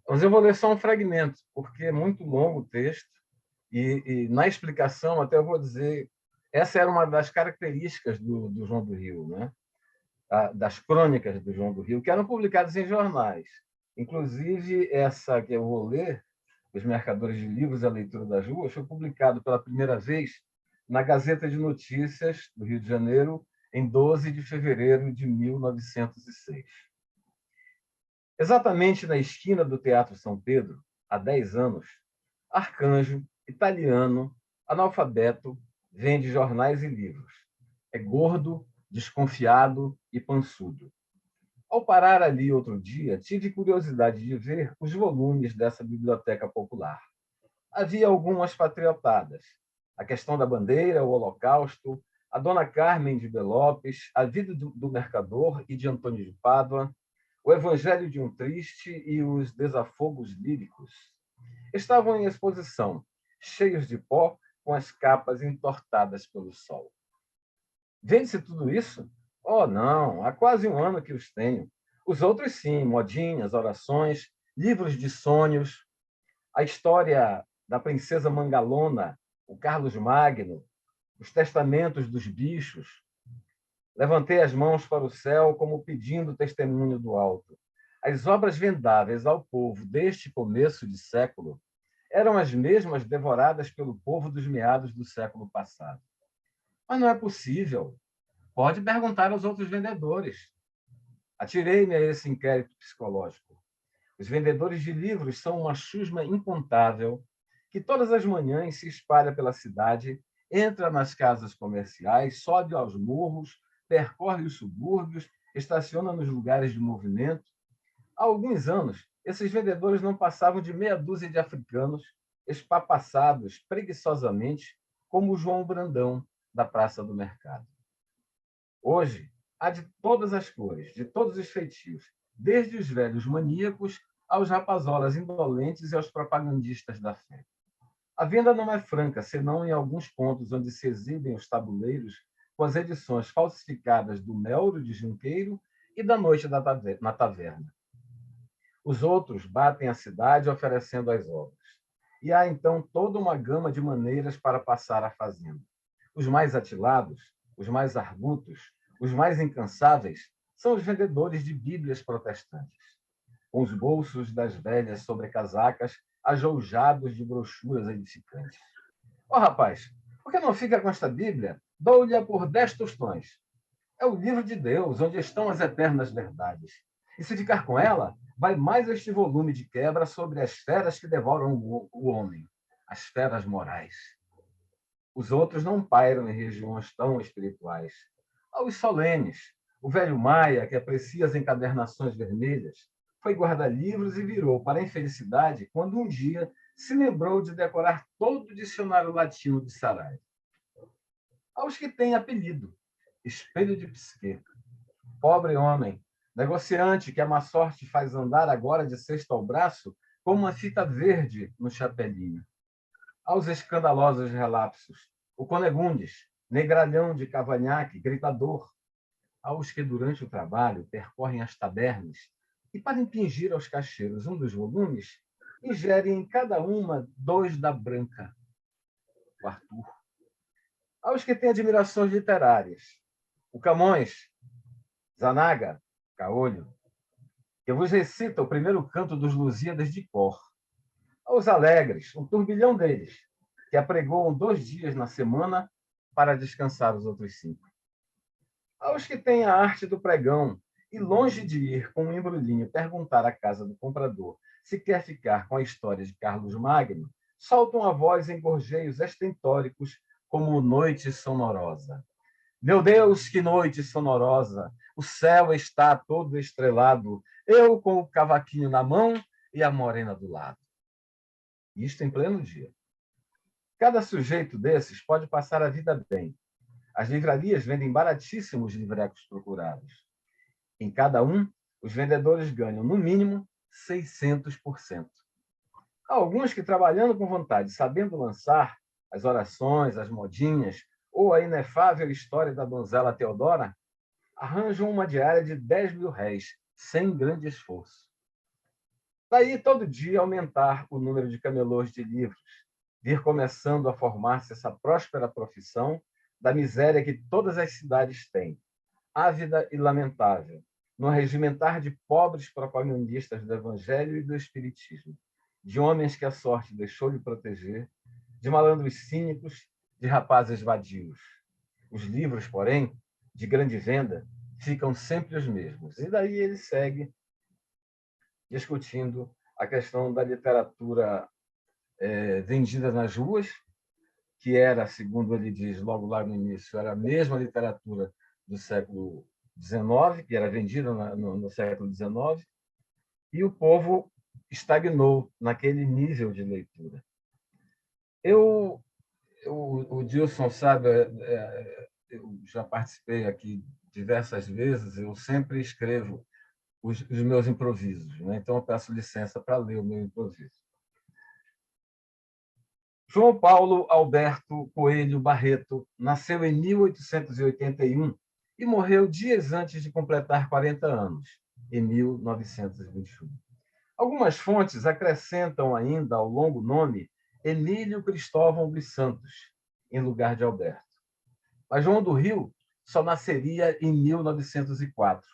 Mas eu vou ler só um fragmento, porque é muito longo o texto, e na explicação até eu vou dizer, essa era uma das características do João do Rio, né? Das crônicas do João do Rio, que eram publicadas em jornais. Inclusive, essa que eu vou ler, Os Mercadores de Livros e a Leitura das Ruas, foi publicado pela primeira vez na Gazeta de Notícias do Rio de Janeiro, em 12 de fevereiro de 1906. Exatamente na esquina do Teatro São Pedro, há 10 anos, Arcanjo, italiano, analfabeto, vende jornais e livros. É gordo, desconfiado e pançudo. Ao parar ali outro dia, tive curiosidade de ver os volumes dessa biblioteca popular. Havia algumas patriotadas. A questão da bandeira, o Holocausto, a Dona Carmen de Belopes, a vida do mercador e de Antônio de Pádua, o Evangelho de um Triste e os Desafogos Líricos. Estavam em exposição, cheios de pó, com as capas entortadas pelo sol. Vende-se tudo isso? Oh, não, há quase um ano que os tenho. Os outros, sim, modinhas, orações, livros de sonhos, a história da princesa Mangalona, o Carlos Magno, os testamentos dos bichos. Levantei as mãos para o céu como pedindo testemunho do alto. As obras vendáveis ao povo deste começo de século eram as mesmas devoradas pelo povo dos meados do século passado. Mas não é possível. Pode perguntar aos outros vendedores. Atirei-me a esse inquérito psicológico. Os vendedores de livros são uma chusma incontável que todas as manhãs se espalha pela cidade, entra nas casas comerciais, sobe aos morros, percorre os subúrbios, estaciona nos lugares de movimento. Há alguns anos, esses vendedores não passavam de meia dúzia de africanos espapassados preguiçosamente, como o João Brandão, da Praça do Mercado. Hoje, há de todas as cores, de todos os feitios, desde os velhos maníacos aos rapazolas indolentes e aos propagandistas da fé. A venda não é franca, senão em alguns pontos onde se exibem os tabuleiros com as edições falsificadas do Melro de Junqueiro e da Noite na Taverna. Os outros batem a cidade oferecendo as obras. E há, então, toda uma gama de maneiras para passar a fazenda. Os mais atilados, os mais argutos, os mais incansáveis são os vendedores de bíblias protestantes, com os bolsos das velhas sobrecasacas ajoujados de brochuras edificantes. Ó, rapaz, por que não fica com esta Bíblia? Dou-lhe por 10 tostões. É o livro de Deus, onde estão as eternas verdades. E se ficar com ela, vai mais este volume de quebra sobre as feras que devoram o homem, as feras morais. Os outros não pairam em regiões tão espirituais. Aos solenes, o velho Maia, que aprecia as encadernações vermelhas, foi guarda-livros e virou para a infelicidade quando um dia se lembrou de decorar todo o dicionário latino de Saraiva. Aos que têm apelido, espelho de psique, pobre homem, negociante que a má sorte faz andar agora de cesto ao braço como uma fita verde no chapelinho. Aos escandalosos relapsos, o Conegundes, negralhão de cavanhaque, gritador. Aos que durante o trabalho percorrem as tabernas e, para impingir aos caixeiros um dos volumes, ingerem em cada uma 2 da branca, o Arthur. Aos que têm admirações literárias, o Camões, Zanaga, Caolho, que vos recita o primeiro canto dos Lusíadas de cor. Aos alegres, um turbilhão deles, que apregoam 2 dias na semana para descansar os outros 5. Aos que têm a arte do pregão e, longe de ir com um embrulhinho perguntar à casa do comprador se quer ficar com a história de Carlos Magno, soltam a voz em gorjeios estentóricos como noite sonorosa. Meu Deus, que noite sonorosa! O céu está todo estrelado, eu com o cavaquinho na mão e a morena do lado. Isto em pleno dia. Cada sujeito desses pode passar a vida bem. As livrarias vendem baratíssimos livrecos procurados. Em cada um, os vendedores ganham, no mínimo, 600%. Há alguns que, trabalhando com vontade, sabendo lançar as orações, as modinhas, ou a inefável história da donzela Teodora, arranjam uma diária de 10.000 réis, sem grande esforço. Daí, todo dia, aumentar o número de camelôs de livros, vir começando a formar-se essa próspera profissão da miséria que todas as cidades têm, ávida e lamentável, no regimentar de pobres propagandistas do Evangelho e do Espiritismo, de homens que a sorte deixou de proteger, de malandros cínicos, de rapazes vadios. Os livros, porém, de grande venda, ficam sempre os mesmos. E daí ele segue discutindo a questão da literatura vendida nas ruas, que era, segundo ele diz logo lá no início, era a mesma literatura do século XIX, que era vendida no século XIX, e o povo estagnou naquele nível de leitura. O Dilson sabe, eu já participei aqui diversas vezes, eu sempre escrevo os meus improvisos, né? Então eu peço licença para ler o meu improviso. João Paulo Alberto Coelho Barreto nasceu em 1881 e morreu dias antes de completar 40 anos, em 1921. Algumas fontes acrescentam ainda ao longo nome Emílio Cristóvão dos Santos, em lugar de Alberto. Mas João do Rio só nasceria em 1904,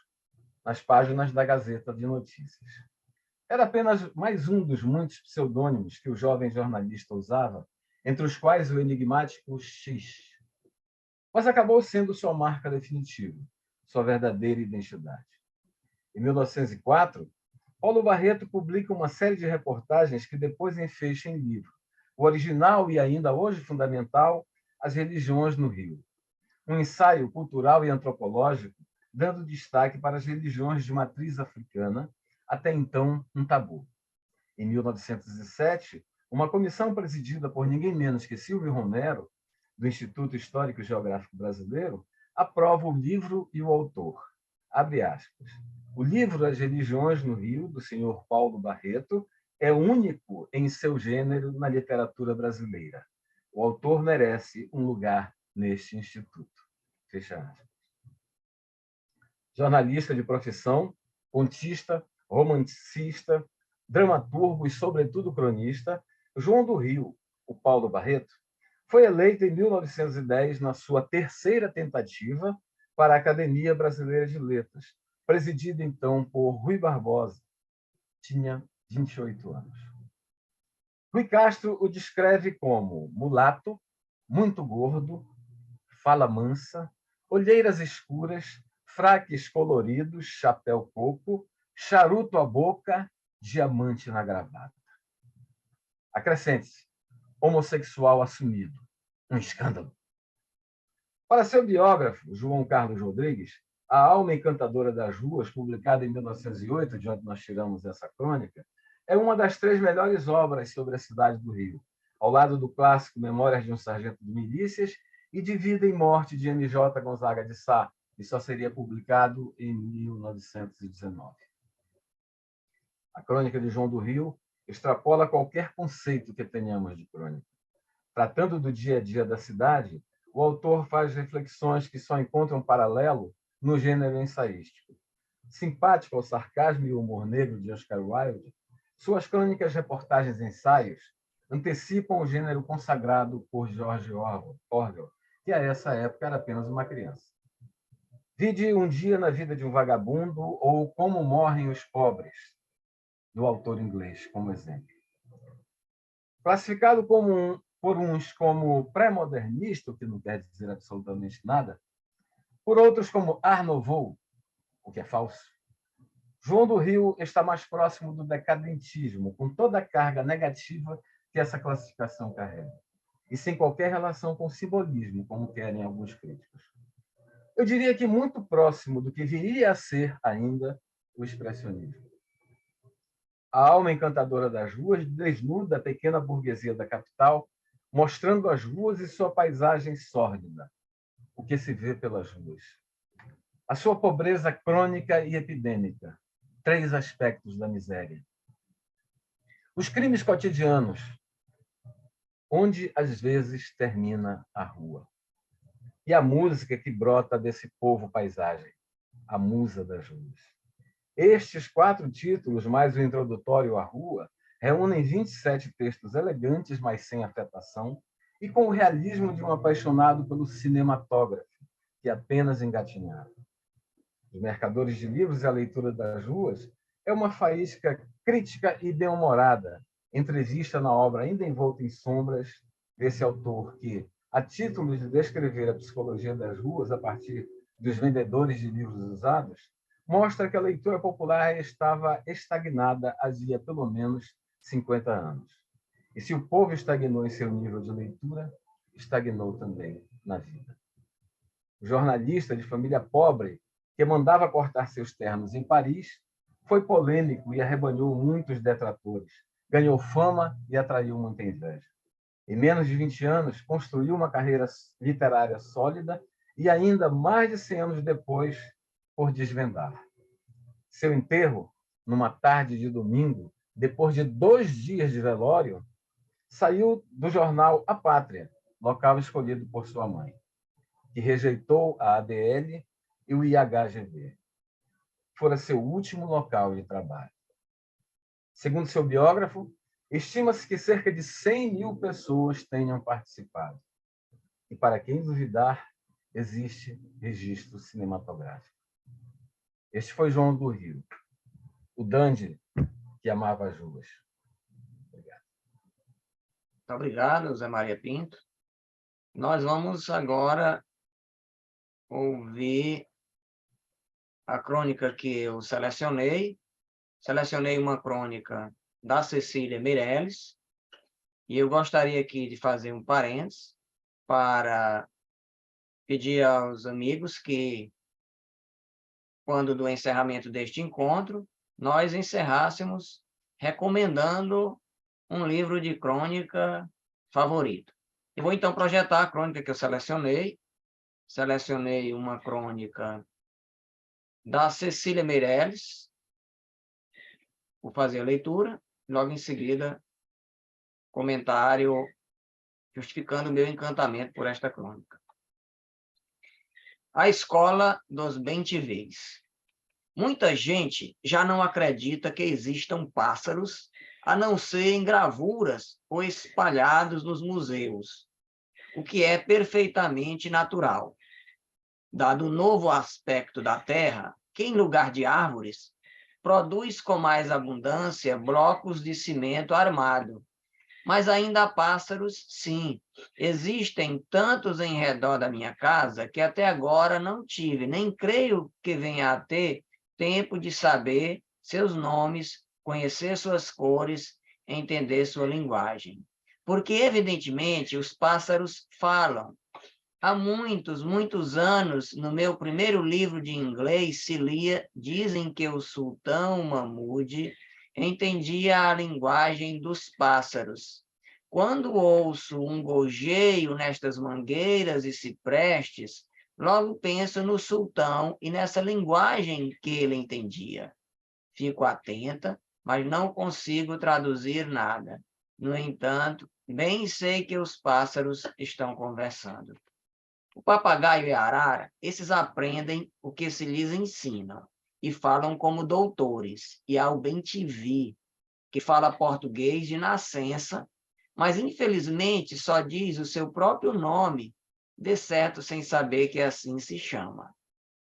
nas páginas da Gazeta de Notícias. Era apenas mais um dos muitos pseudônimos que o jovem jornalista usava, entre os quais o enigmático X. Mas acabou sendo sua marca definitiva, sua verdadeira identidade. Em 1904, Paulo Barreto publica uma série de reportagens que depois enfeixa em livro, o original e ainda hoje fundamental, As Religiões no Rio. Um ensaio cultural e antropológico, dando destaque para as religiões de matriz africana, até então um tabu. Em 1907, uma comissão presidida por ninguém menos que Silvio Romero, do Instituto Histórico e Geográfico Brasileiro, aprova o livro e o autor. Abre aspas. O livro As Religiões no Rio, do senhor Paulo Barreto, é único em seu gênero na literatura brasileira. O autor merece um lugar neste instituto. Fecha aspas. Jornalista de profissão, contista, romancista, dramaturgo e, sobretudo, cronista, João do Rio, o Paulo Barreto, foi eleito em 1910 na sua terceira tentativa para a Academia Brasileira de Letras, presidida então por Rui Barbosa. Tinha 28 anos. Rui Castro o descreve como mulato, muito gordo, fala mansa, olheiras escuras, fraques coloridos, chapéu coco, charuto à boca, diamante na gravata. Acrescente-se, homossexual assumido. Um escândalo. Para seu biógrafo, João Carlos Rodrigues, A Alma Encantadora das Ruas, publicada em 1908, de onde nós tiramos essa crônica, é uma das 3 melhores obras sobre a cidade do Rio, ao lado do clássico Memórias de um Sargento de Milícias e de Vida e Morte de M.J. Gonzaga de Sá, que só seria publicado em 1919. A crônica de João do Rio extrapola qualquer conceito que tenhamos de crônica. Tratando do dia a dia da cidade, o autor faz reflexões que só encontram paralelo no gênero ensaístico. Simpático ao sarcasmo e humor negro de Oscar Wilde, suas crônicas, reportagens e ensaios antecipam o gênero consagrado por George Orwell, que a essa época era apenas uma criança. Vide Um Dia na Vida de um Vagabundo ou Como Morrem os Pobres, do autor inglês, como exemplo. Classificado por uns como pré-modernista, o que não quer dizer absolutamente nada, por outros como Art Nouveau, o que é falso, João do Rio está mais próximo do decadentismo, com toda a carga negativa que essa classificação carrega, e sem qualquer relação com o simbolismo, como querem alguns críticos. Eu diria que muito próximo do que viria a ser ainda o expressionismo. A Alma Encantadora das Ruas desnuda a pequena burguesia da capital, mostrando as ruas e sua paisagem sórdida, o que se vê pelas ruas. A sua pobreza crônica e epidêmica, 3 aspectos da miséria. Os crimes cotidianos, onde às vezes termina a rua. E a música que brota desse povo paisagem, a musa das ruas. Estes 4 títulos, mais o introdutório à rua, reúnem 27 textos elegantes, mas sem afetação, e com o realismo de um apaixonado pelo cinematógrafo, que apenas engatinhava. Os Mercadores de Livros e a Leitura das Ruas é uma faísca crítica e bem-humorada, entrevista na obra ainda envolta em sombras desse autor que, a título de descrever a psicologia das ruas a partir dos vendedores de livros usados, mostra que a leitura popular estava estagnada havia pelo menos 50 anos. E se o povo estagnou em seu nível de leitura, estagnou também na vida. O jornalista de família pobre, que mandava cortar seus ternos em Paris, foi polêmico e arrebanhou muitos detratores, ganhou fama e atraiu muita inveja. Em menos de 20 anos, construiu uma carreira literária sólida e ainda mais de 100 anos depois, por desvendar. Seu enterro, numa tarde de domingo, depois de 2 dias de velório, saiu do jornal A Pátria, local escolhido por sua mãe, que rejeitou a ADL e o IHGV. Fora seu último local de trabalho. Segundo seu biógrafo, estima-se que cerca de 100 mil pessoas tenham participado. E, para quem duvidar, existe registro cinematográfico. Este foi João do Rio, o dandy que amava as ruas. Obrigado. Muito obrigado, Zé Maria Pinto. Nós vamos agora ouvir a crônica que eu selecionei. Selecionei uma crônica da Cecília Meirelles, e eu gostaria aqui de fazer um parênteses para pedir aos amigos que, quando do encerramento deste encontro, nós encerrássemos recomendando um livro de crônica favorito. Eu vou, então, projetar a crônica que eu selecionei. Selecionei uma crônica da Cecília Meirelles. Vou fazer a leitura, logo em seguida, comentário justificando o meu encantamento por esta crônica. A escola dos bem-te-vês. Muita gente já não acredita que existam pássaros, a não ser em gravuras ou espalhados nos museus, o que é perfeitamente natural, dado o novo aspecto da terra, que, em lugar de árvores, produz com mais abundância blocos de cimento armado. Mas ainda há pássaros, sim. Existem tantos em redor da minha casa que até agora não tive, nem creio que venha a ter tempo de saber seus nomes, conhecer suas cores, entender sua linguagem. Porque, evidentemente, os pássaros falam. Há muitos, muitos anos, no meu primeiro livro de inglês, se lia, dizem que o sultão Mahmud entendia a linguagem dos pássaros. Quando ouço um gorjeio nestas mangueiras e ciprestes, logo penso no sultão e nessa linguagem que ele entendia. Fico atenta, mas não consigo traduzir nada. No entanto, bem sei que os pássaros estão conversando. O papagaio e a arara, esses aprendem o que se lhes ensina e falam como doutores. E há o bem-te-vi, que fala português de nascença, mas infelizmente só diz o seu próprio nome, de certo sem saber que assim se chama.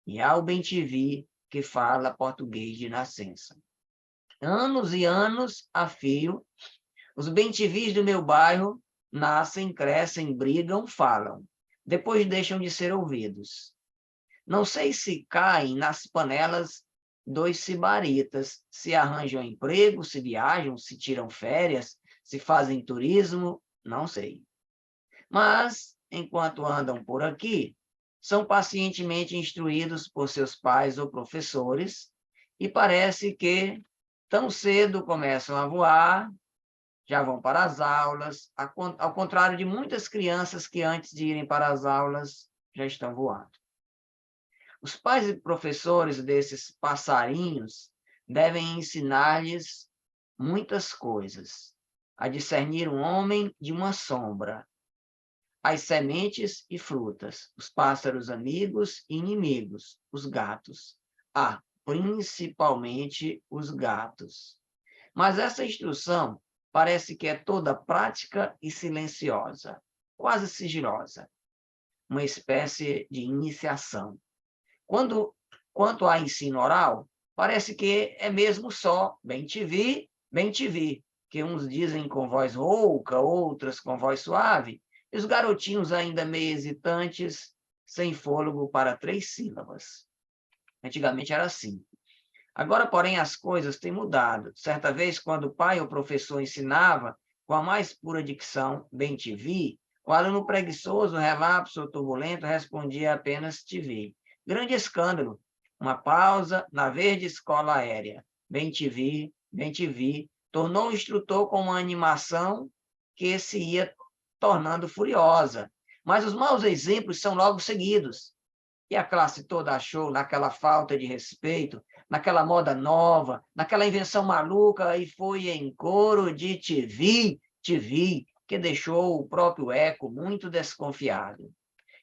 E há o bem-te-vi, que fala português de nascença. Anos e anos a fio, os bem-te-vis do meu bairro nascem, crescem, brigam, falam. Depois deixam de ser ouvidos. Não sei se caem nas panelas dos sibaritas, se arranjam emprego, se viajam, se tiram férias, se fazem turismo, não sei. Mas, enquanto andam por aqui, são pacientemente instruídos por seus pais ou professores, e parece que tão cedo começam a voar, já vão para as aulas, ao contrário de muitas crianças que antes de irem para as aulas já estão voando. Os pais e professores desses passarinhos devem ensinar-lhes muitas coisas, a discernir um homem de uma sombra, as sementes e frutas, os pássaros amigos e inimigos, os gatos, principalmente os gatos. Mas essa instrução parece que é toda prática e silenciosa, quase sigilosa, uma espécie de iniciação. Quanto ao ensino oral, parece que é mesmo só bem te vi, que uns dizem com voz rouca, outras com voz suave, e os garotinhos ainda meio hesitantes, sem fôlego para 3 sílabas. Antigamente era assim. Agora, porém, as coisas têm mudado. Certa vez, quando o pai ou professor ensinava com a mais pura dicção, bem te vi, o aluno preguiçoso, relapso ou turbulento respondia apenas te vi. Grande escândalo. Uma pausa na verde escola aérea. Bem te vi, tornou o instrutor com uma animação que se ia tornando furiosa. Mas os maus exemplos são logo seguidos. E a classe toda achou, naquela falta de respeito, naquela moda nova, naquela invenção maluca, e foi em coro de te vi, que deixou o próprio eco muito desconfiado.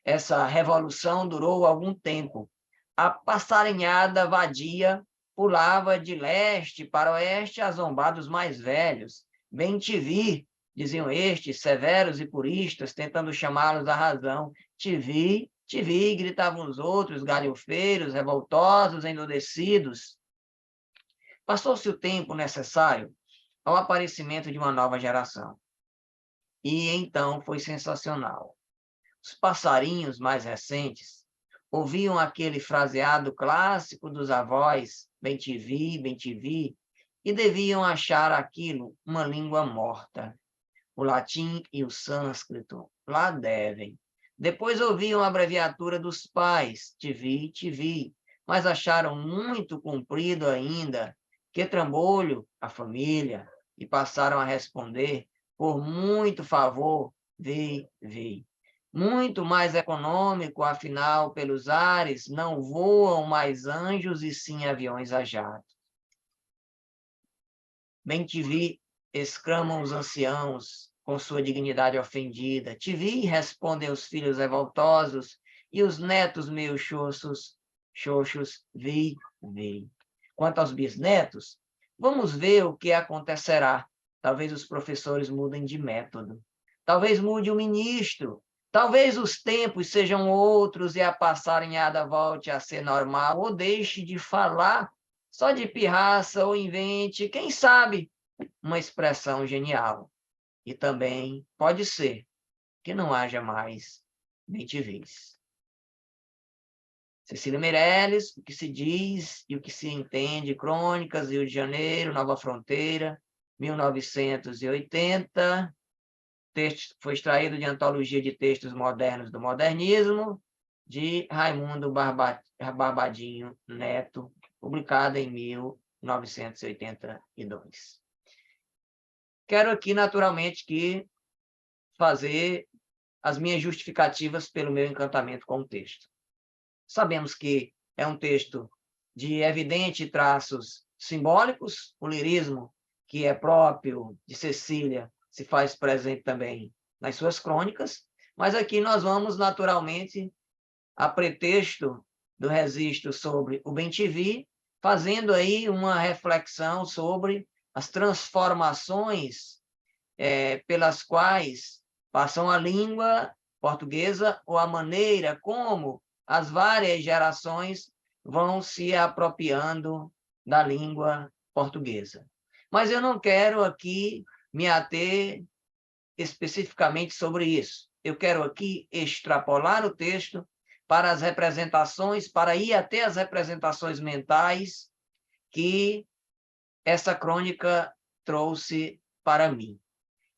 Essa revolução durou algum tempo. A passarinhada vadia pulava de leste para oeste a zombar dos mais velhos. Bem te vi, diziam estes, severos e puristas, tentando chamá-los à razão. Te vi, gritavam os outros, galhofeiros, revoltosos, endurecidos. Passou-se o tempo necessário ao aparecimento de uma nova geração. E então foi sensacional. Os passarinhos mais recentes ouviam aquele fraseado clássico dos avós, bem te vi, e deviam achar aquilo uma língua morta. O latim e o sânscrito lá devem. Depois ouviam a abreviatura dos pais, te vi, mas acharam muito comprido ainda, que trambolho, a família, e passaram a responder, por muito favor, vi. Muito mais econômico, afinal, pelos ares não voam mais anjos e sim aviões a jato. Bem te vi, exclamam os anciãos, com sua dignidade ofendida. Te vi, respondem os filhos revoltosos, e os netos meus xoxos, vi. Quanto aos bisnetos, vamos ver o que acontecerá. Talvez os professores mudem de método. Talvez mude o ministro. Talvez os tempos sejam outros e a passarinhada volte a ser normal, ou deixe de falar só de pirraça, ou invente, quem sabe, uma expressão genial. E também pode ser que não haja mais bem-te-vês. Cecília Meirelles, o que se diz e o que se entende, Crônicas, Rio de Janeiro, Nova Fronteira, 1980. Texto foi extraído de Antologia de Textos Modernos do Modernismo, de Raimundo Barbadinho Neto, publicada em 1982. Quero aqui, naturalmente, fazer as minhas justificativas pelo meu encantamento com o texto. Sabemos que é um texto de evidentes traços simbólicos, o lirismo, que é próprio de Cecília, se faz presente também nas suas crônicas, mas aqui nós vamos, naturalmente, a pretexto do registro sobre o bem-te-vi, fazendo aí uma reflexão sobre as transformações pelas quais passam a língua portuguesa ou a maneira como as várias gerações vão se apropriando da língua portuguesa. Mas eu não quero aqui me ater especificamente sobre isso. Eu quero aqui extrapolar o texto para as representações, para ir até as representações mentais que essa crônica trouxe para mim.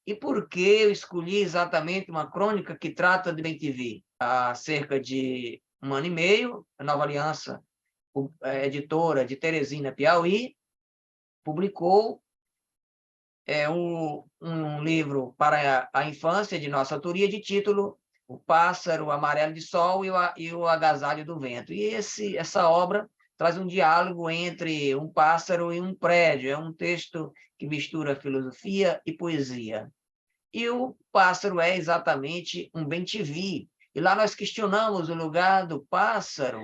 E por que eu escolhi exatamente uma crônica que trata de bem-te-vi? Há cerca de 1 ano e meio, a Nova Aliança, editora de Teresina, Piauí, publicou um livro para a infância de nossa autoria, de título O Pássaro Amarelo de Sol e o Agasalho do Vento. E essa obra traz um diálogo entre um pássaro e um prédio. É um texto que mistura filosofia e poesia. E o pássaro é exatamente um bem-te-vi. E lá nós questionamos o lugar do pássaro,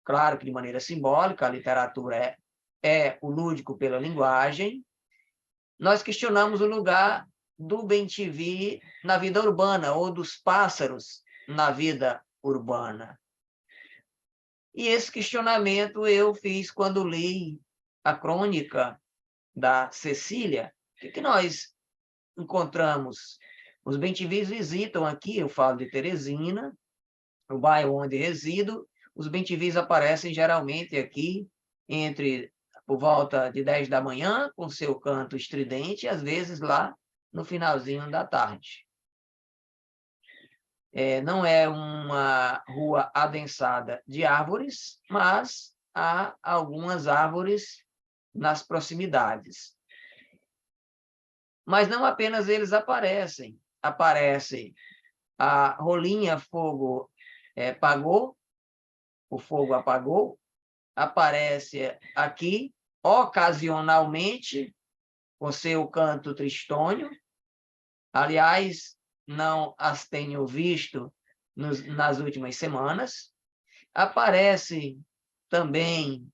claro que de maneira simbólica, a literatura é o lúdico pela linguagem. Nós questionamos o lugar do bem-te-vi na vida urbana, ou dos pássaros na vida urbana. E esse questionamento eu fiz quando li a crônica da Cecília. O que nós encontramos? Os bem-te-vis visitam aqui, eu falo de Teresina, o bairro onde resido. Os bem-te-vis aparecem geralmente aqui por volta de 10 da manhã, com seu canto estridente, e às vezes lá no finalzinho da tarde. Não é uma rua adensada de árvores, mas há algumas árvores nas proximidades. Mas não apenas eles aparecem. Aparece a rolinha Fogo Apagou, o fogo apagou, aparece aqui, ocasionalmente, com seu canto tristonho. Aliás, não as tenho visto nas últimas semanas. Aparece também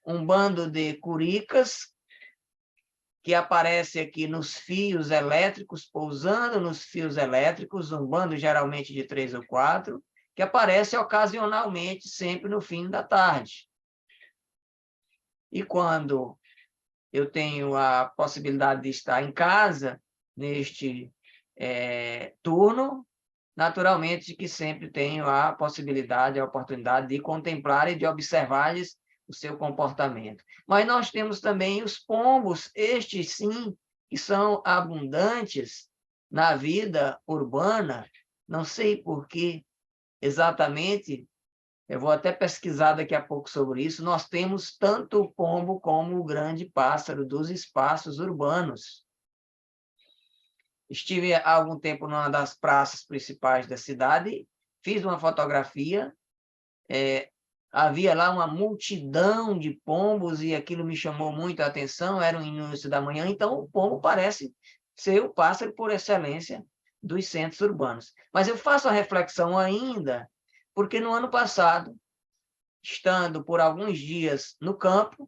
um bando de curicas, que aparece aqui nos fios elétricos, pousando nos fios elétricos, um bando geralmente de 3 ou 4, que aparece ocasionalmente, sempre no fim da tarde. E quando eu tenho a possibilidade de estar em casa, neste turno, naturalmente que sempre tenho a possibilidade, a oportunidade de contemplar e de observar-lhes o seu comportamento. Mas nós temos também os pombos, estes sim, que são abundantes na vida urbana. Não sei por que exatamente, eu vou até pesquisar daqui a pouco sobre isso. Nós temos tanto o pombo como o grande pássaro dos espaços urbanos. Estive há algum tempo numa das praças principais da cidade, fiz uma fotografia, havia lá uma multidão de pombos e aquilo me chamou muito a atenção, era o início da manhã, então o pombo parece ser o pássaro por excelência dos centros urbanos. Mas eu faço a reflexão ainda porque no ano passado, estando por alguns dias no campo,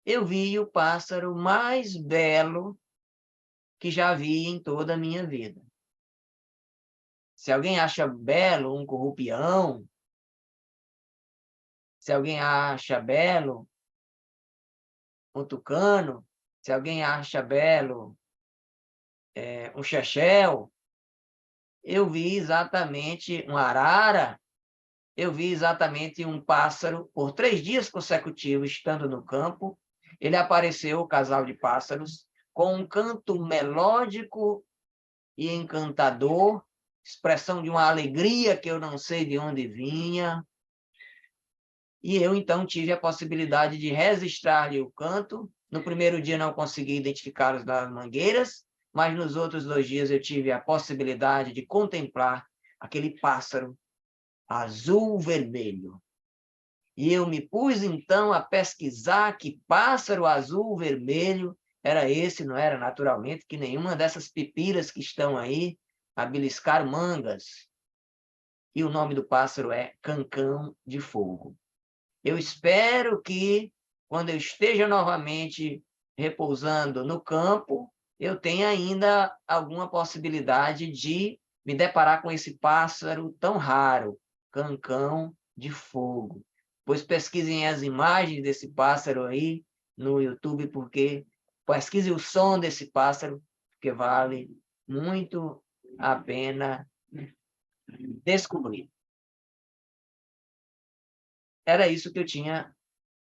eu vi o pássaro mais belo que já vi em toda a minha vida. Se alguém acha belo um currupião, se alguém acha belo um tucano, se alguém acha belo um chechel, eu vi exatamente um arara, eu vi exatamente um pássaro, por 3 dias consecutivos, estando no campo, ele apareceu, o casal de pássaros, com um canto melódico e encantador, expressão de uma alegria que eu não sei de onde vinha. E eu, então, tive a possibilidade de registrar-lhe o canto. No primeiro dia não consegui identificá-los nas mangueiras, mas nos outros 2 dias eu tive a possibilidade de contemplar aquele pássaro azul-vermelho. E eu me pus, então, a pesquisar que pássaro azul-vermelho era esse, não era, naturalmente, que nenhuma dessas pipiras que estão aí a beliscar mangas. E o nome do pássaro é cancão de fogo. Eu espero que, quando eu esteja novamente repousando no campo, eu tenha ainda alguma possibilidade de me deparar com esse pássaro tão raro, cancão de fogo. Pois pesquisem as imagens desse pássaro aí no YouTube, porque pesquise o som desse pássaro, porque vale muito a pena descobrir. Era isso que eu tinha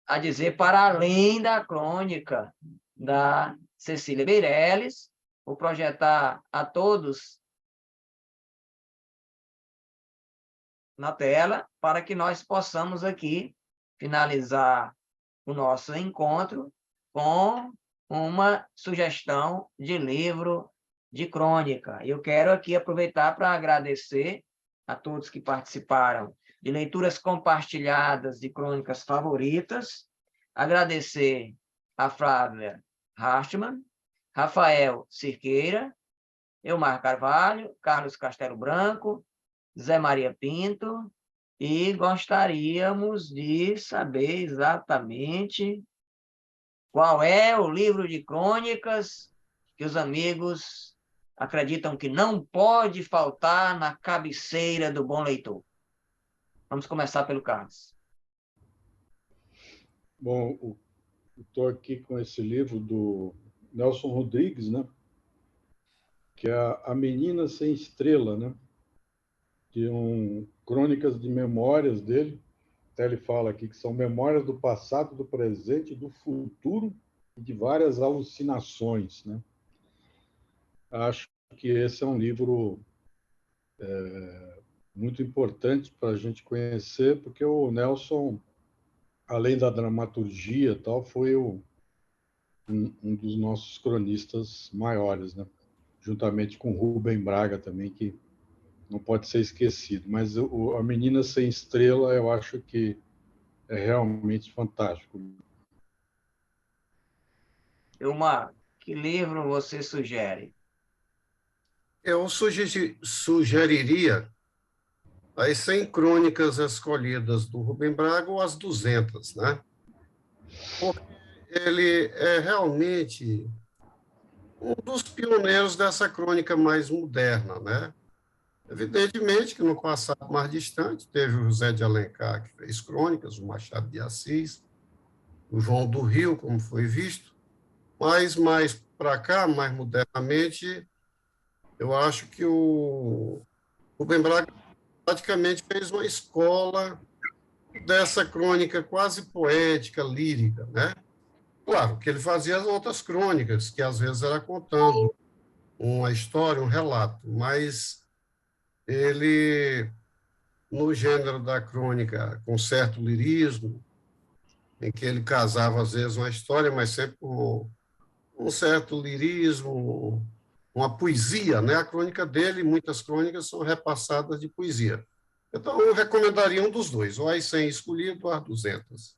a dizer, para além da crônica da Cecília Meirelles. Vou projetar a todos na tela para que nós possamos aqui finalizar o nosso encontro com uma sugestão de livro de crônica. Eu quero aqui aproveitar para agradecer a todos que participaram de leituras compartilhadas de crônicas favoritas, agradecer a Flávia Hartmann, Rafael Cirqueira, Elmar Carvalho, Carlos Castelo Branco, Zé Maria Pinto, e gostaríamos de saber exatamente qual é o livro de crônicas que os amigos acreditam que não pode faltar na cabeceira do bom leitor. Vamos começar pelo Carlos. Bom, estou aqui com esse livro do Nelson Rodrigues, né? Que é A Menina Sem Estrela, né? Crônicas de memórias dele. Até ele fala aqui que são memórias do passado, do presente, do futuro e de várias alucinações, né? Acho que esse é um livro muito importante para a gente conhecer, porque o Nelson, além da dramaturgia e tal, foi um dos nossos cronistas maiores, né? Juntamente com Rubem Braga também, que não pode ser esquecido. Mas A Menina Sem Estrela, eu acho que é realmente fantástico. Ilmar, que livro você sugere? Eu sugeriria as 100 crônicas escolhidas do Rubem Braga ou as 200, né? Porque ele é realmente um dos pioneiros dessa crônica mais moderna, né? Evidentemente que no passado mais distante teve o José de Alencar, que fez crônicas, o Machado de Assis, o João do Rio, como foi visto, mas mais para cá, mais modernamente, eu acho que o Rubem Braga praticamente fez uma escola dessa crônica quase poética, lírica, né? Claro que ele fazia as outras crônicas, que às vezes era contando uma história, um relato, mas ele, no gênero da crônica, com certo lirismo, em que ele casava, às vezes, uma história, mas sempre com um certo lirismo, uma poesia, né? A crônica dele, muitas crônicas são repassadas de poesia. Então, eu recomendaria um dos dois, ou as 100 escolhido ou as 200.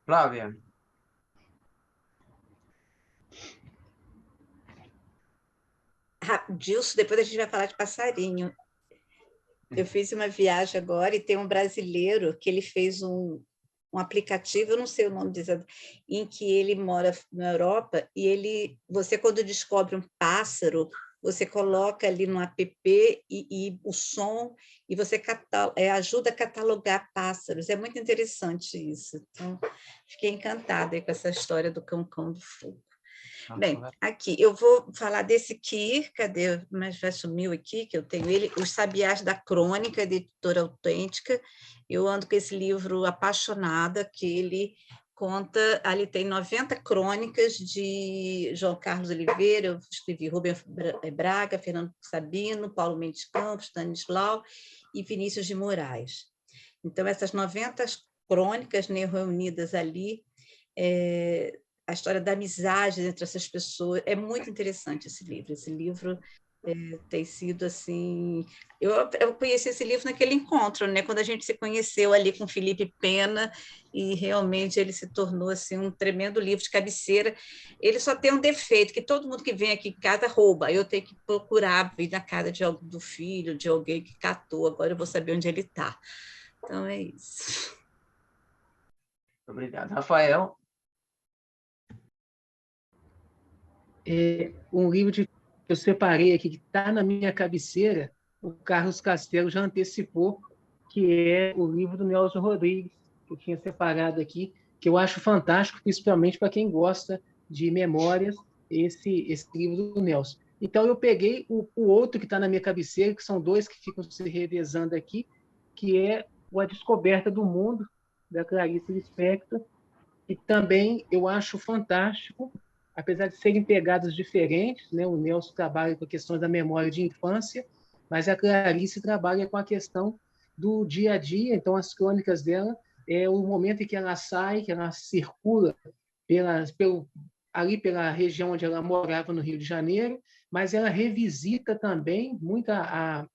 Flávia. Dilson, depois a gente vai falar de passarinho. Eu fiz uma viagem agora e tem um brasileiro que ele fez um aplicativo, eu não sei o nome disso, em que ele mora na Europa e você quando descobre um pássaro, você coloca ali no app e o som e você ajuda a catalogar pássaros. É muito interessante isso. Então, fiquei encantada aí com essa história do Cão do Fogo. Bem, aqui, eu vou falar desse aqui, cadê? Mas vai sumiu aqui, que eu tenho ele, Os Sabiás da Crônica, de Editora Autêntica. Eu ando com esse livro apaixonada, que ele conta, ali tem 90 crônicas de João Carlos Oliveira, eu escrevi Rubem Braga, Fernando Sabino, Paulo Mendes Campos, Stanislau e Vinícius de Moraes. Então, essas 90 crônicas, né, reunidas ali, a história da amizade entre essas pessoas. É muito interessante esse livro. Esse livro tem sido assim... Eu conheci esse livro naquele encontro, né? Quando a gente se conheceu ali com Felipe Pena, e realmente ele se tornou assim, um tremendo livro de cabeceira. Ele só tem um defeito, que todo mundo que vem aqui em casa rouba. Eu tenho que procurar vir na casa do filho, de alguém que catou. Agora eu vou saber onde ele está. Então, é isso. Obrigado. Rafael? Um livro que eu separei aqui, que está na minha cabeceira, o Carlos Castelo já antecipou, que é o livro do Nelson Rodrigues, que eu tinha separado aqui, que eu acho fantástico, principalmente para quem gosta de memórias, esse livro do Nelson. Então, eu peguei o outro que está na minha cabeceira, que são dois que ficam se revezando aqui, que é A Descoberta do Mundo, da Clarice Lispector, e também eu acho fantástico, apesar de serem pegadas diferentes, né? O Nelson trabalha com a questão da memória de infância, mas a Clarice trabalha com a questão do dia a dia. Então, as crônicas dela é o momento em que ela sai, que ela circula ali pela região onde ela morava, no Rio de Janeiro, mas ela revisita também muita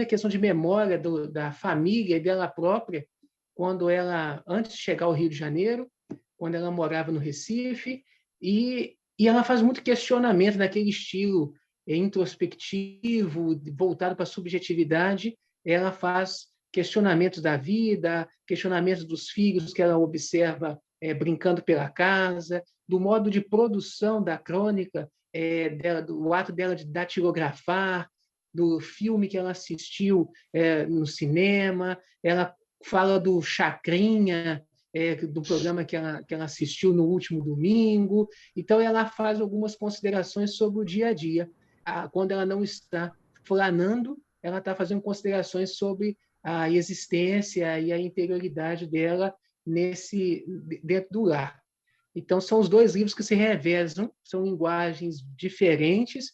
questão de memória da família e dela própria, quando ela, antes de chegar ao Rio de Janeiro, quando ela morava no Recife, e ela faz muito questionamento naquele estilo introspectivo, voltado para a subjetividade. Ela faz questionamentos da vida, questionamentos dos filhos que ela observa brincando pela casa, do modo de produção da crônica, do ato dela de datilografar, do filme que ela assistiu no cinema. Ela fala do Chacrinha, do programa que ela assistiu no último domingo. Então, ela faz algumas considerações sobre o dia a dia. Quando ela não está flanando, ela está fazendo considerações sobre a existência e a interioridade dela dentro do lar. Então, são os dois livros que se revezam, são linguagens diferentes,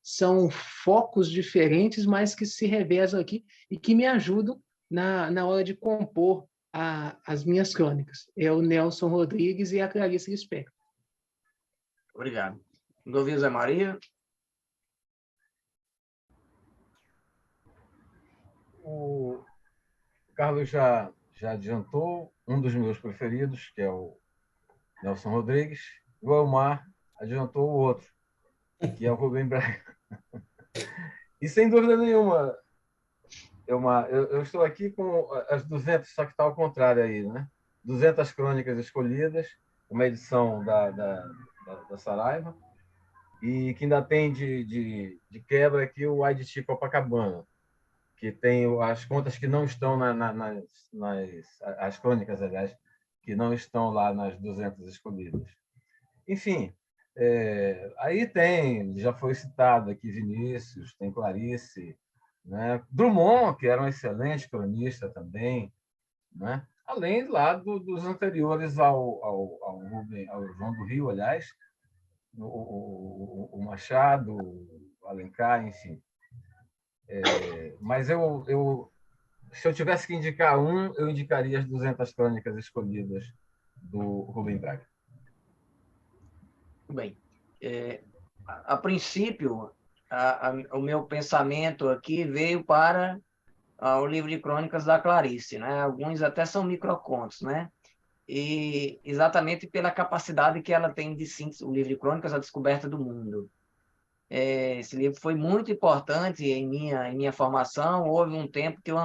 são focos diferentes, mas que se revezam aqui e que me ajudam na hora de compor as minhas crônicas. É o Nelson Rodrigues e a Clarice Lispector. Obrigado. Goviu Zé Maria? O Carlos já adiantou um dos meus preferidos, que é o Nelson Rodrigues. O Elmar adiantou o outro, que é o Rubem Braga. E, sem dúvida nenhuma, eu estou aqui com as 200, só que está ao contrário aí, né? 200 crônicas escolhidas, uma edição da Saraiva, e que ainda tem de quebra aqui o IDT Copacabana, que tem as contas que não estão as crônicas, aliás, que não estão lá nas 200 escolhidas. Enfim, aí já foi citado aqui Vinícius, tem Clarice, né? Drummond, que era um excelente cronista também, né? Além lá dos anteriores ao João do Rio, aliás, o Machado, o Alencar, enfim. Mas se eu tivesse que indicar eu indicaria as 200 crônicas escolhidas do Rubem Braga. Bem, a princípio, o meu pensamento aqui veio para o livro de crônicas da Clarice, né? Alguns até são microcontos, né? E exatamente pela capacidade que ela tem de síntese, o livro de crônicas, A Descoberta do Mundo. Esse livro foi muito importante em minha formação. Houve um tempo que eu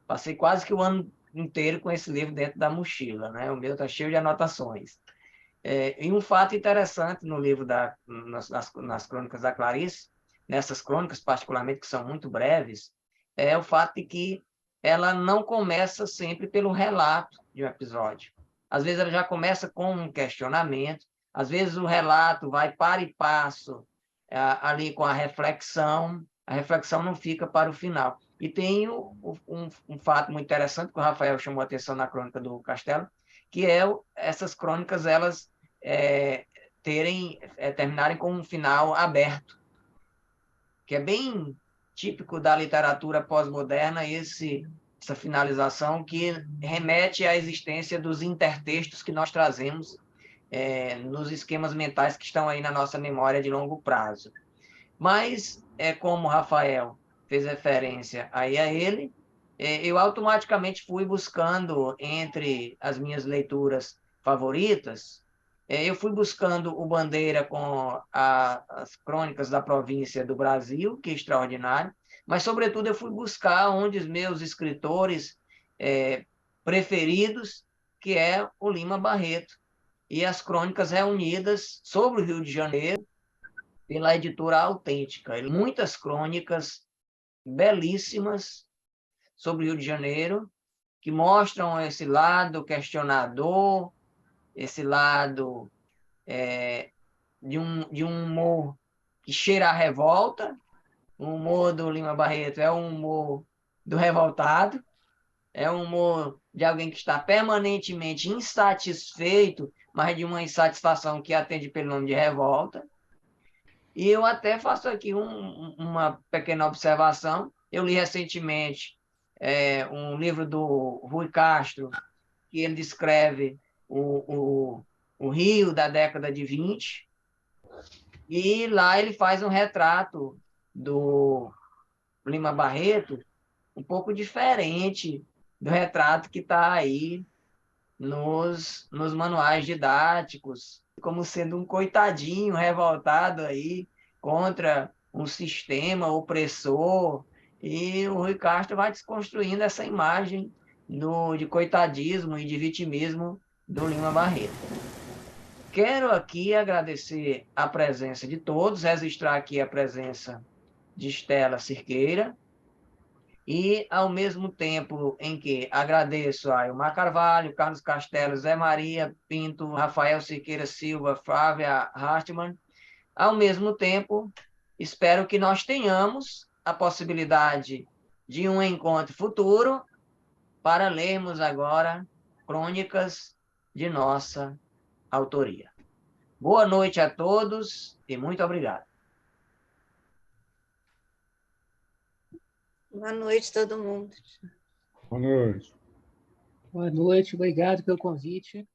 passei quase que o ano inteiro com esse livro dentro da mochila, né? O meu está cheio de anotações. E um fato interessante no livro nas Crônicas da Clarice, nessas crônicas particularmente que são muito breves, é o fato de que ela não começa sempre pelo relato de um episódio. Às vezes ela já começa com um questionamento, às vezes o relato vai para e passo ali com a reflexão não fica para o final. E tem um fato muito interessante que o Rafael chamou a atenção na Crônica do Castelo, que essas crônicas elas terminarem com um final aberto, que é bem típico da literatura pós-moderna, essa finalização que remete à existência dos intertextos que nós trazemos nos esquemas mentais que estão aí na nossa memória de longo prazo. Mas, como o Rafael fez referência aí a ele, eu automaticamente fui buscando entre as minhas leituras favoritas, eu fui buscando o Bandeira com as Crônicas da Província do Brasil, que é extraordinário, mas, sobretudo, eu fui buscar onde os meus escritores preferidos, que é o Lima Barreto, e as crônicas reunidas sobre o Rio de Janeiro pela editora Autêntica. Muitas crônicas belíssimas sobre o Rio de Janeiro, que mostram esse lado questionador, esse lado de um humor que cheira a revolta. O humor do Lima Barreto é um humor do revoltado, é um humor de alguém que está permanentemente insatisfeito, mas de uma insatisfação que atende pelo nome de revolta. E eu até faço aqui uma pequena observação. Eu li recentemente um livro do Rui Castro, que ele descreve o Rio da década de 20, e lá ele faz um retrato do Lima Barreto um pouco diferente do retrato que está aí nos manuais didáticos, como sendo um coitadinho revoltado aí contra um sistema opressor, e o Rui Castro vai desconstruindo essa imagem de coitadismo e de vitimismo do Lima Barreto. Quero aqui agradecer a presença de todos, registrar aqui a presença de Estela Cirqueira, e, ao mesmo tempo em que agradeço a Ilmar Carvalho, Carlos Castelo, Zé Maria Pinto, Rafael Siqueira Silva, Flávia Hartmann, ao mesmo tempo, espero que nós tenhamos a possibilidade de um encontro futuro para lermos agora crônicas de nossa autoria. Boa noite a todos e muito obrigado. Boa noite, todo mundo. Boa noite. Boa noite, obrigado pelo convite.